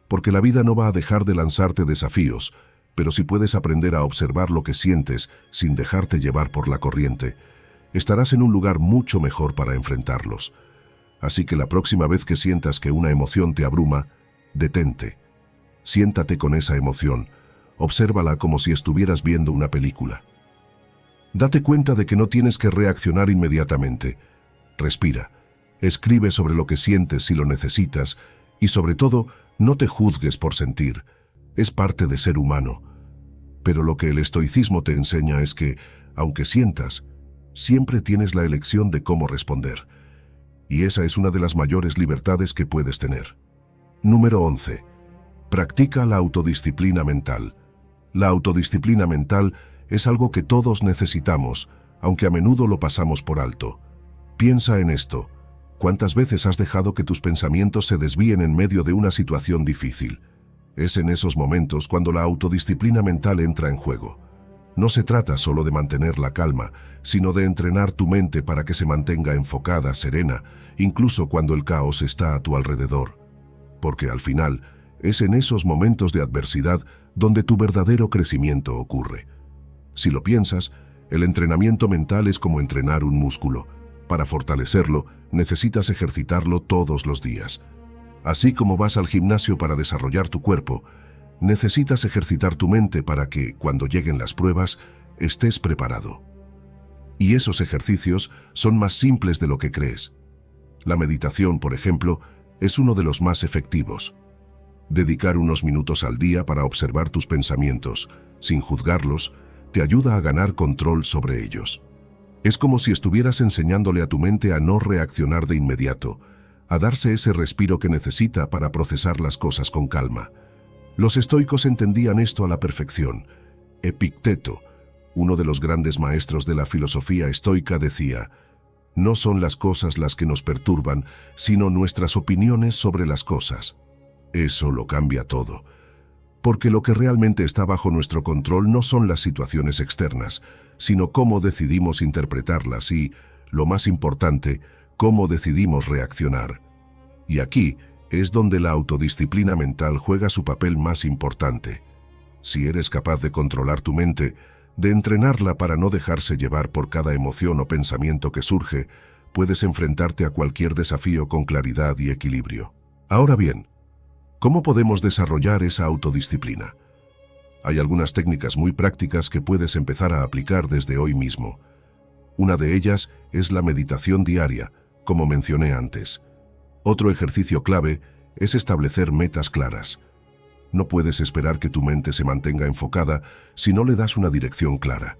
porque la vida no va a dejar de lanzarte desafíos, pero si puedes aprender a observar lo que sientes sin dejarte llevar por la corriente, estarás en un lugar mucho mejor para enfrentarlos. Así que la próxima vez que sientas que una emoción te abruma, detente. Siéntate con esa emoción, obsérvala como si estuvieras viendo una película. Date cuenta de que no tienes que reaccionar inmediatamente. Respira, escribe sobre lo que sientes si lo necesitas y sobre todo, no te juzgues por sentir. Es parte de ser humano. Pero lo que el estoicismo te enseña es que, aunque sientas, siempre tienes la elección de cómo responder. Y esa es una de las mayores libertades que puedes tener. Número 11. Practica la autodisciplina mental. La autodisciplina mental es algo que todos necesitamos, aunque a menudo lo pasamos por alto. Piensa en esto. ¿Cuántas veces has dejado que tus pensamientos se desvíen en medio de una situación difícil? Es en esos momentos cuando la autodisciplina mental entra en juego. No se trata solo de mantener la calma, sino de entrenar tu mente para que se mantenga enfocada, serena, incluso cuando el caos está a tu alrededor. Porque al final, es en esos momentos de adversidad donde tu verdadero crecimiento ocurre. Si lo piensas, el entrenamiento mental es como entrenar un músculo. Para fortalecerlo, necesitas ejercitarlo todos los días. Así como vas al gimnasio para desarrollar tu cuerpo, necesitas ejercitar tu mente para que, cuando lleguen las pruebas, estés preparado. Y esos ejercicios son más simples de lo que crees. La meditación, por ejemplo, es uno de los más efectivos. Dedicar unos minutos al día para observar tus pensamientos, sin juzgarlos, te ayuda a ganar control sobre ellos. Es como si estuvieras enseñándole a tu mente a no reaccionar de inmediato, a darse ese respiro que necesita para procesar las cosas con calma. Los estoicos entendían esto a la perfección. Epicteto, uno de los grandes maestros de la filosofía estoica, decía: no son las cosas las que nos perturban, sino nuestras opiniones sobre las cosas. Eso lo cambia todo. Porque lo que realmente está bajo nuestro control no son las situaciones externas, sino cómo decidimos interpretarlas y, lo más importante, cómo decidimos reaccionar. Y aquí es donde la autodisciplina mental juega su papel más importante. Si eres capaz de controlar tu mente, de entrenarla para no dejarse llevar por cada emoción o pensamiento que surge, puedes enfrentarte a cualquier desafío con claridad y equilibrio. Ahora bien, ¿cómo podemos desarrollar esa autodisciplina? Hay algunas técnicas muy prácticas que puedes empezar a aplicar desde hoy mismo. Una de ellas es la meditación diaria, como mencioné antes. Otro ejercicio clave es establecer metas claras. No puedes esperar que tu mente se mantenga enfocada si no le das una dirección clara.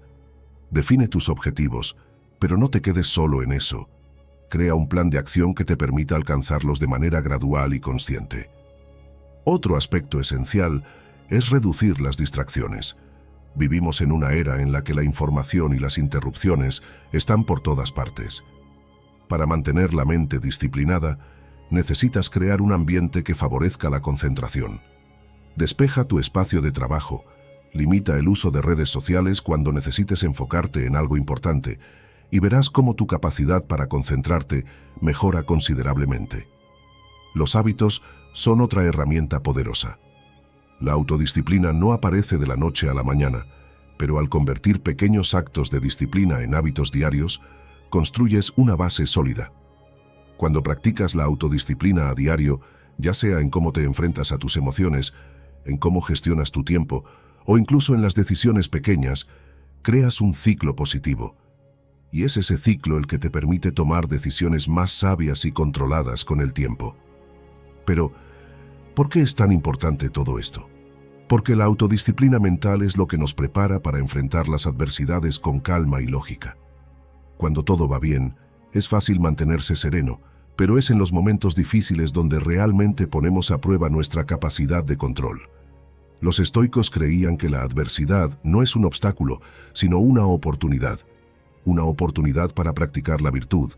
Define tus objetivos, pero no te quedes solo en eso. Crea un plan de acción que te permita alcanzarlos de manera gradual y consciente. Otro aspecto esencial es reducir las distracciones. Vivimos en una era en la que la información y las interrupciones están por todas partes. Para mantener la mente disciplinada, necesitas crear un ambiente que favorezca la concentración. Despeja tu espacio de trabajo, limita el uso de redes sociales cuando necesites enfocarte en algo importante y verás cómo tu capacidad para concentrarte mejora considerablemente. Los hábitos son otra herramienta poderosa. La autodisciplina no aparece de la noche a la mañana, pero al convertir pequeños actos de disciplina en hábitos diarios, construyes una base sólida. Cuando practicas la autodisciplina a diario, ya sea en cómo te enfrentas a tus emociones, en cómo gestionas tu tiempo o incluso en las decisiones pequeñas, creas un ciclo positivo. Y es ese ciclo el que te permite tomar decisiones más sabias y controladas con el tiempo. Pero, ¿por qué es tan importante todo esto? Porque la autodisciplina mental es lo que nos prepara para enfrentar las adversidades con calma y lógica. Cuando todo va bien, es fácil mantenerse sereno, pero es en los momentos difíciles donde realmente ponemos a prueba nuestra capacidad de control. Los estoicos creían que la adversidad no es un obstáculo, sino una oportunidad para practicar la virtud,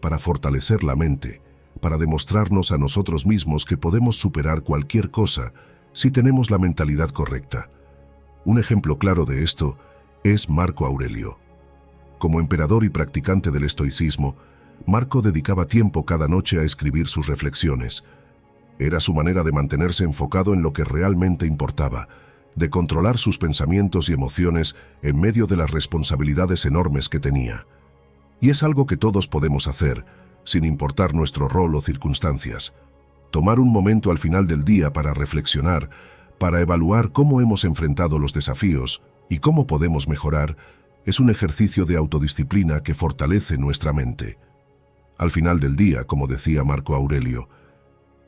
para fortalecer la mente, para demostrarnos a nosotros mismos que podemos superar cualquier cosa si tenemos la mentalidad correcta. Un ejemplo claro de esto es Marco Aurelio. Como emperador y practicante del estoicismo, Marco dedicaba tiempo cada noche a escribir sus reflexiones. Era su manera de mantenerse enfocado en lo que realmente importaba, de controlar sus pensamientos y emociones en medio de las responsabilidades enormes que tenía. Y es algo que todos podemos hacer, sin importar nuestro rol o circunstancias. Tomar un momento al final del día para reflexionar, para evaluar cómo hemos enfrentado los desafíos y cómo podemos mejorar, es un ejercicio de autodisciplina que fortalece nuestra mente. Al final del día, como decía Marco Aurelio,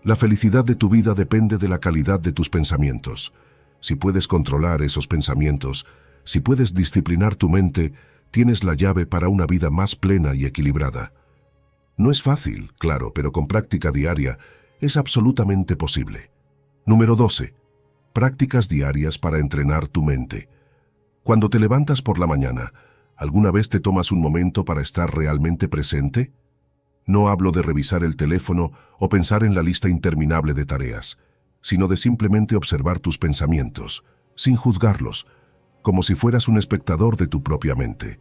la felicidad de tu vida depende de la calidad de tus pensamientos. Si puedes controlar esos pensamientos, si puedes disciplinar tu mente, tienes la llave para una vida más plena y equilibrada. No es fácil, claro, pero con práctica diaria es absolutamente posible. Número 12. Prácticas diarias para entrenar tu mente. Cuando te levantas por la mañana, ¿alguna vez te tomas un momento para estar realmente presente? No hablo de revisar el teléfono o pensar en la lista interminable de tareas, sino de simplemente observar tus pensamientos, sin juzgarlos, como si fueras un espectador de tu propia mente.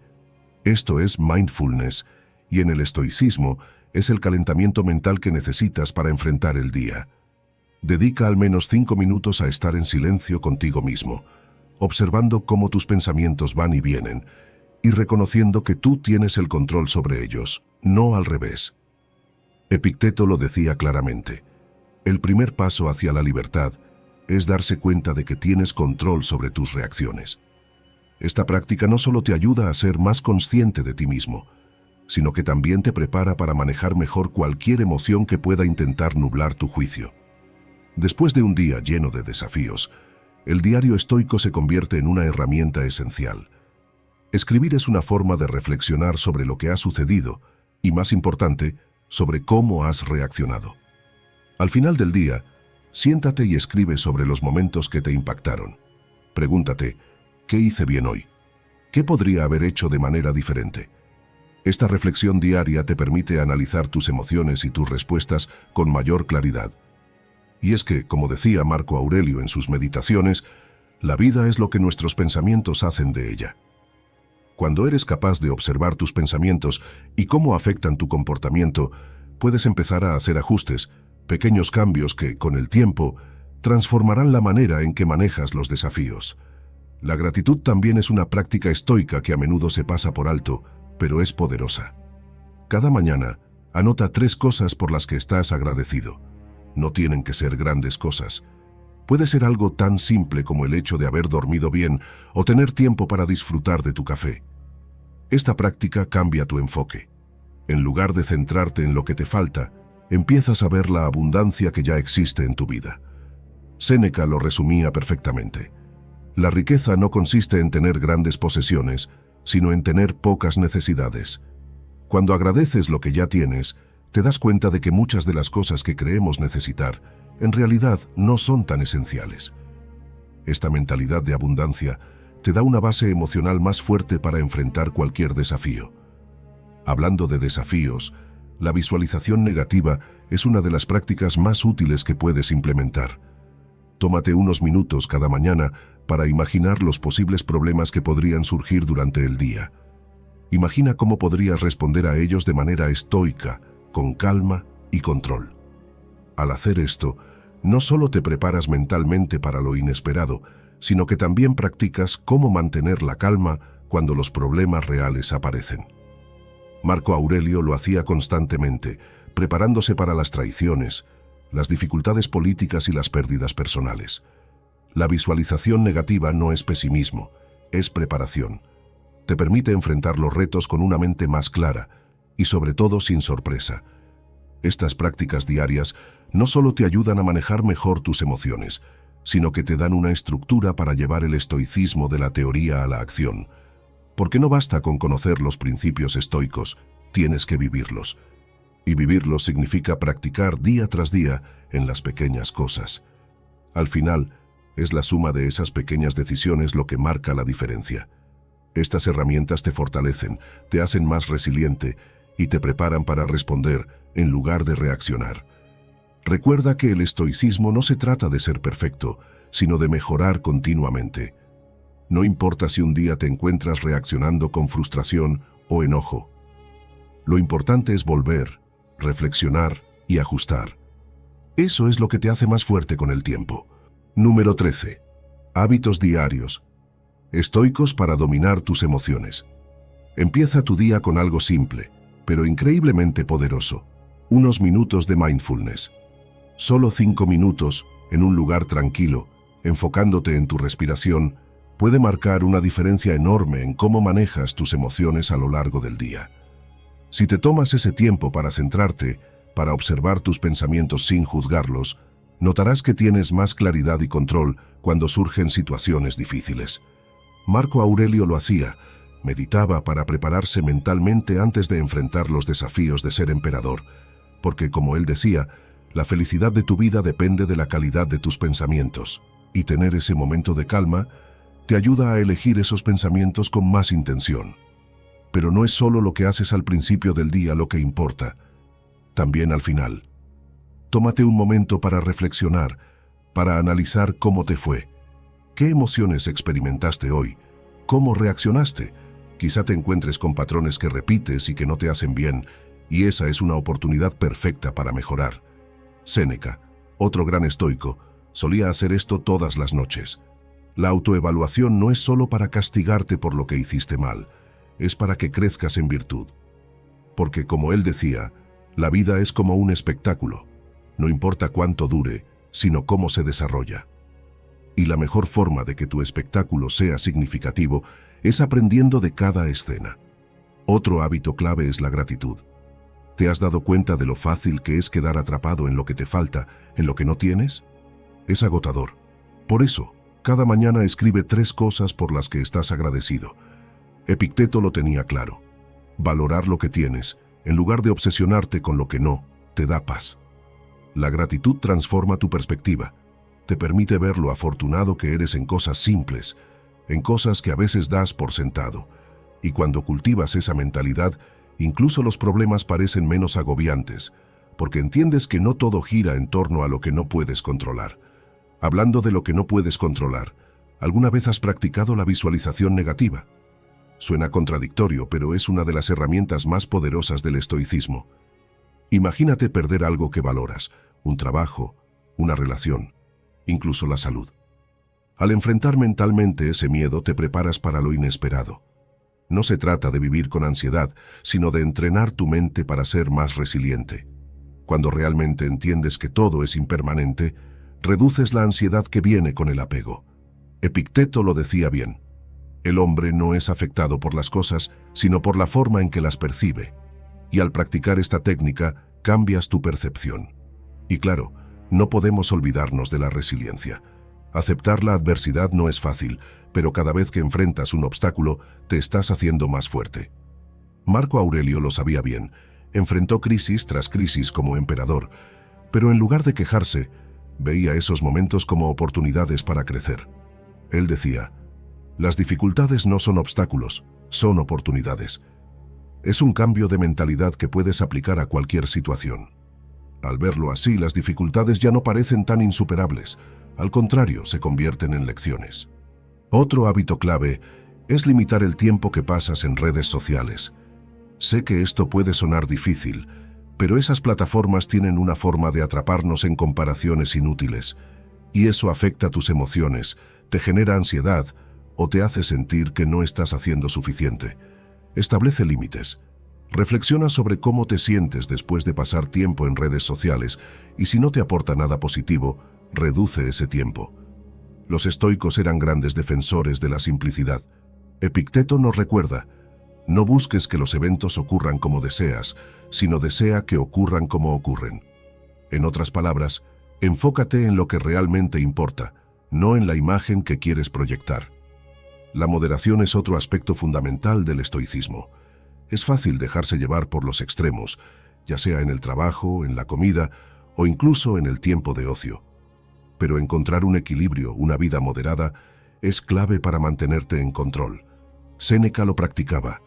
Esto es mindfulness, y en el estoicismo es el calentamiento mental que necesitas para enfrentar el día. Dedica al menos 5 minutos a estar en silencio contigo mismo, observando cómo tus pensamientos van y vienen, y reconociendo que tú tienes el control sobre ellos, no al revés. Epicteto lo decía claramente. El primer paso hacia la libertad es darse cuenta de que tienes control sobre tus reacciones. Esta práctica no solo te ayuda a ser más consciente de ti mismo, sino que también te prepara para manejar mejor cualquier emoción que pueda intentar nublar tu juicio. Después de un día lleno de desafíos, el diario estoico se convierte en una herramienta esencial. Escribir es una forma de reflexionar sobre lo que ha sucedido y, más importante, sobre cómo has reaccionado. Al final del día, siéntate y escribe sobre los momentos que te impactaron. Pregúntate, ¿qué hice bien hoy? ¿Qué podría haber hecho de manera diferente? Esta reflexión diaria te permite analizar tus emociones y tus respuestas con mayor claridad. Y es que, como decía Marco Aurelio en sus meditaciones, la vida es lo que nuestros pensamientos hacen de ella. Cuando eres capaz de observar tus pensamientos y cómo afectan tu comportamiento, puedes empezar a hacer ajustes, pequeños cambios que, con el tiempo, transformarán la manera en que manejas los desafíos. La gratitud también es una práctica estoica que a menudo se pasa por alto, pero es poderosa. Cada mañana, anota 3 cosas por las que estás agradecido. No tienen que ser grandes cosas. Puede ser algo tan simple como el hecho de haber dormido bien o tener tiempo para disfrutar de tu café. Esta práctica cambia tu enfoque. En lugar de centrarte en lo que te falta, empiezas a ver la abundancia que ya existe en tu vida. Séneca lo resumía perfectamente. La riqueza no consiste en tener grandes posesiones, sino en tener pocas necesidades. Cuando agradeces lo que ya tienes, te das cuenta de que muchas de las cosas que creemos necesitar, en realidad no son tan esenciales. Esta mentalidad de abundancia te da una base emocional más fuerte para enfrentar cualquier desafío. Hablando de desafíos, la visualización negativa es una de las prácticas más útiles que puedes implementar. Tómate unos minutos cada mañana para imaginar los posibles problemas que podrían surgir durante el día. Imagina cómo podrías responder a ellos de manera estoica, con calma y control. Al hacer esto, no solo te preparas mentalmente para lo inesperado, sino que también practicas cómo mantener la calma cuando los problemas reales aparecen. Marco Aurelio lo hacía constantemente, preparándose para las traiciones, las dificultades políticas y las pérdidas personales. La visualización negativa no es pesimismo, es preparación. Te permite enfrentar los retos con una mente más clara y sobre todo sin sorpresa. Estas prácticas diarias no solo te ayudan a manejar mejor tus emociones, sino que te dan una estructura para llevar el estoicismo de la teoría a la acción. Porque no basta con conocer los principios estoicos, tienes que vivirlos. Y vivirlos significa practicar día tras día en las pequeñas cosas. Al final, es la suma de esas pequeñas decisiones lo que marca la diferencia. Estas herramientas te fortalecen, te hacen más resiliente y te preparan para responder en lugar de reaccionar. Recuerda que el estoicismo no se trata de ser perfecto, sino de mejorar continuamente. No importa si un día te encuentras reaccionando con frustración o enojo. Lo importante es volver, reflexionar y ajustar. Eso es lo que te hace más fuerte con el tiempo. Número 13. Hábitos diarios. Estoicos para dominar tus emociones. Empieza tu día con algo simple, pero increíblemente poderoso. Unos minutos de mindfulness. Solo 5 minutos, en un lugar tranquilo, enfocándote en tu respiración, puede marcar una diferencia enorme en cómo manejas tus emociones a lo largo del día. Si te tomas ese tiempo para centrarte, para observar tus pensamientos sin juzgarlos, notarás que tienes más claridad y control cuando surgen situaciones difíciles. Marco Aurelio lo hacía, meditaba para prepararse mentalmente antes de enfrentar los desafíos de ser emperador, porque, como él decía, la felicidad de tu vida depende de la calidad de tus pensamientos, y tener ese momento de calma te ayuda a elegir esos pensamientos con más intención. Pero no es solo lo que haces al principio del día lo que importa, también al final. Tómate un momento para reflexionar, para analizar cómo te fue. ¿Qué emociones experimentaste hoy? ¿Cómo reaccionaste? Quizá te encuentres con patrones que repites y que no te hacen bien, y esa es una oportunidad perfecta para mejorar. Séneca, otro gran estoico, solía hacer esto todas las noches. La autoevaluación no es solo para castigarte por lo que hiciste mal, es para que crezcas en virtud. Porque, como él decía, la vida es como un espectáculo. No importa cuánto dure, sino cómo se desarrolla. Y la mejor forma de que tu espectáculo sea significativo es aprendiendo de cada escena. Otro hábito clave es la gratitud. ¿Te has dado cuenta de lo fácil que es quedar atrapado en lo que te falta, en lo que no tienes? Es agotador. Por eso, cada mañana escribe 3 cosas por las que estás agradecido. Epicteto lo tenía claro. Valorar lo que tienes, en lugar de obsesionarte con lo que no, te da paz. La gratitud transforma tu perspectiva. Te permite ver lo afortunado que eres en cosas simples, en cosas que a veces das por sentado. Y cuando cultivas esa mentalidad, incluso los problemas parecen menos agobiantes, porque entiendes que no todo gira en torno a lo que no puedes controlar. Hablando de lo que no puedes controlar, ¿alguna vez has practicado la visualización negativa? Suena contradictorio, pero es una de las herramientas más poderosas del estoicismo. Imagínate perder algo que valoras, un trabajo, una relación, incluso la salud. Al enfrentar mentalmente ese miedo, te preparas para lo inesperado. No se trata de vivir con ansiedad, sino de entrenar tu mente para ser más resiliente. Cuando realmente entiendes que todo es impermanente, reduces la ansiedad que viene con el apego. Epicteto lo decía bien. El hombre no es afectado por las cosas, sino por la forma en que las percibe. Y al practicar esta técnica, cambias tu percepción. Y claro, no podemos olvidarnos de la resiliencia. Aceptar la adversidad no es fácil, pero cada vez que enfrentas un obstáculo, te estás haciendo más fuerte. Marco Aurelio lo sabía bien. Enfrentó crisis tras crisis como emperador, pero en lugar de quejarse, veía esos momentos como oportunidades para crecer. Él decía: las dificultades no son obstáculos, son oportunidades. Es un cambio de mentalidad que puedes aplicar a cualquier situación. Al verlo así, las dificultades ya no parecen tan insuperables, al contrario, se convierten en lecciones. Otro hábito clave es limitar el tiempo que pasas en redes sociales. Sé que esto puede sonar difícil, pero esas plataformas tienen una forma de atraparnos en comparaciones inútiles, y eso afecta tus emociones, te genera ansiedad o te hace sentir que no estás haciendo suficiente. Establece límites. Reflexiona sobre cómo te sientes después de pasar tiempo en redes sociales y si no te aporta nada positivo, reduce ese tiempo. Los estoicos eran grandes defensores de la simplicidad. Epicteto nos recuerda: no busques que los eventos ocurran como deseas, sino desea que ocurran como ocurren. En otras palabras, enfócate en lo que realmente importa, no en la imagen que quieres proyectar. La moderación es otro aspecto fundamental del estoicismo. Es fácil dejarse llevar por los extremos, ya sea en el trabajo, en la comida o incluso en el tiempo de ocio. Pero encontrar un equilibrio, una vida moderada, es clave para mantenerte en control. Séneca lo practicaba.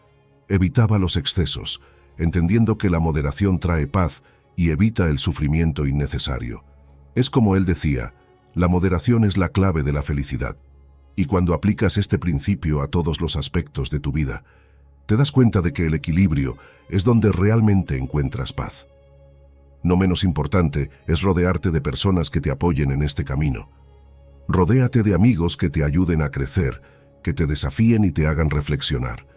Evitaba los excesos, entendiendo que la moderación trae paz y evita el sufrimiento innecesario. Es como él decía: la moderación es la clave de la felicidad. Y cuando aplicas este principio a todos los aspectos de tu vida, te das cuenta de que el equilibrio es donde realmente encuentras paz. No menos importante es rodearte de personas que te apoyen en este camino. Rodéate de amigos que te ayuden a crecer, que te desafíen y te hagan reflexionar.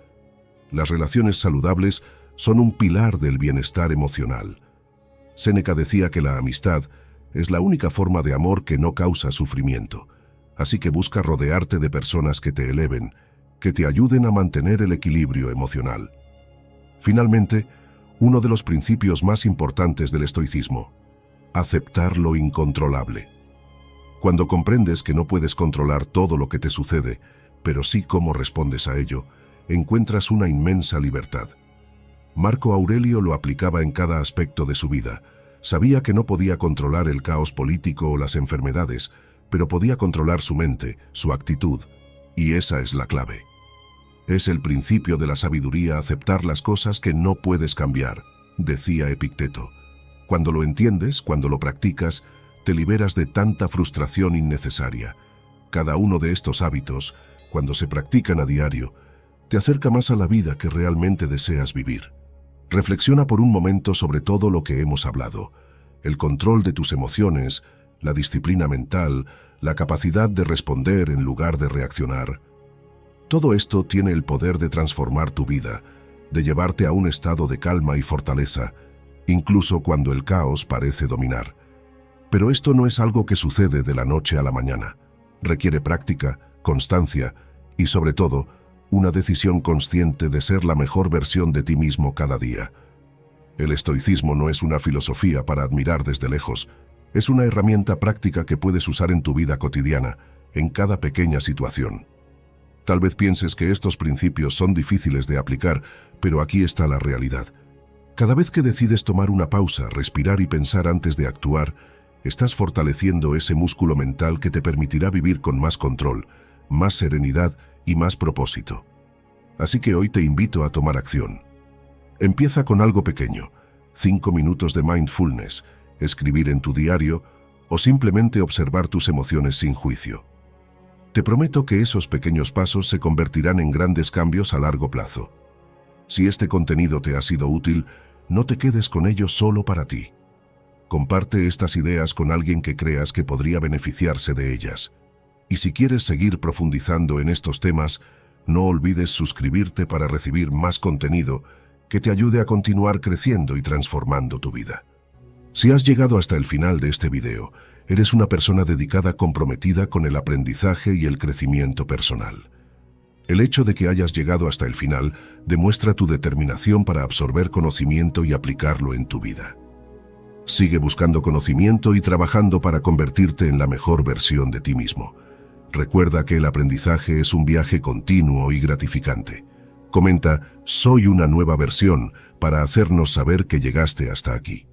Las relaciones saludables son un pilar del bienestar emocional. Séneca decía que la amistad es la única forma de amor que no causa sufrimiento, así que busca rodearte de personas que te eleven, que te ayuden a mantener el equilibrio emocional. Finalmente, uno de los principios más importantes del estoicismo: aceptar lo incontrolable. Cuando comprendes que no puedes controlar todo lo que te sucede, pero sí cómo respondes a ello, encuentras una inmensa libertad. Marco Aurelio lo aplicaba en cada aspecto de su vida. Sabía que no podía controlar el caos político o las enfermedades, pero podía controlar su mente, su actitud, y esa es la clave. Es el principio de la sabiduría aceptar las cosas que no puedes cambiar, decía Epicteto. Cuando lo entiendes, cuando lo practicas, te liberas de tanta frustración innecesaria. Cada uno de estos hábitos, cuando se practican a diario, te acerca más a la vida que realmente deseas vivir. Reflexiona por un momento sobre todo lo que hemos hablado: el control de tus emociones, la disciplina mental, la capacidad de responder en lugar de reaccionar. Todo esto tiene el poder de transformar tu vida, de llevarte a un estado de calma y fortaleza, incluso cuando el caos parece dominar. Pero esto no es algo que sucede de la noche a la mañana. Requiere práctica, constancia y, sobre todo, una decisión consciente de ser la mejor versión de ti mismo cada día. El estoicismo no es una filosofía para admirar desde lejos, es una herramienta práctica que puedes usar en tu vida cotidiana, en cada pequeña situación. Tal vez pienses que estos principios son difíciles de aplicar, pero aquí está la realidad. Cada vez que decides tomar una pausa, respirar y pensar antes de actuar, estás fortaleciendo ese músculo mental que te permitirá vivir con más control, más serenidad y más propósito. Así que hoy te invito a tomar acción. Empieza con algo pequeño: 5 minutos de mindfulness, escribir en tu diario o simplemente observar tus emociones sin juicio. Te prometo que esos pequeños pasos se convertirán en grandes cambios a largo plazo. Si este contenido te ha sido útil, no te quedes con ello solo para ti. Comparte estas ideas con alguien que creas que podría beneficiarse de ellas. Y si quieres seguir profundizando en estos temas, no olvides suscribirte para recibir más contenido que te ayude a continuar creciendo y transformando tu vida. Si has llegado hasta el final de este video, eres una persona dedicada, comprometida con el aprendizaje y el crecimiento personal. El hecho de que hayas llegado hasta el final demuestra tu determinación para absorber conocimiento y aplicarlo en tu vida. Sigue buscando conocimiento y trabajando para convertirte en la mejor versión de ti mismo. Recuerda que el aprendizaje es un viaje continuo y gratificante. Comenta "soy una nueva versión" para hacernos saber que llegaste hasta aquí.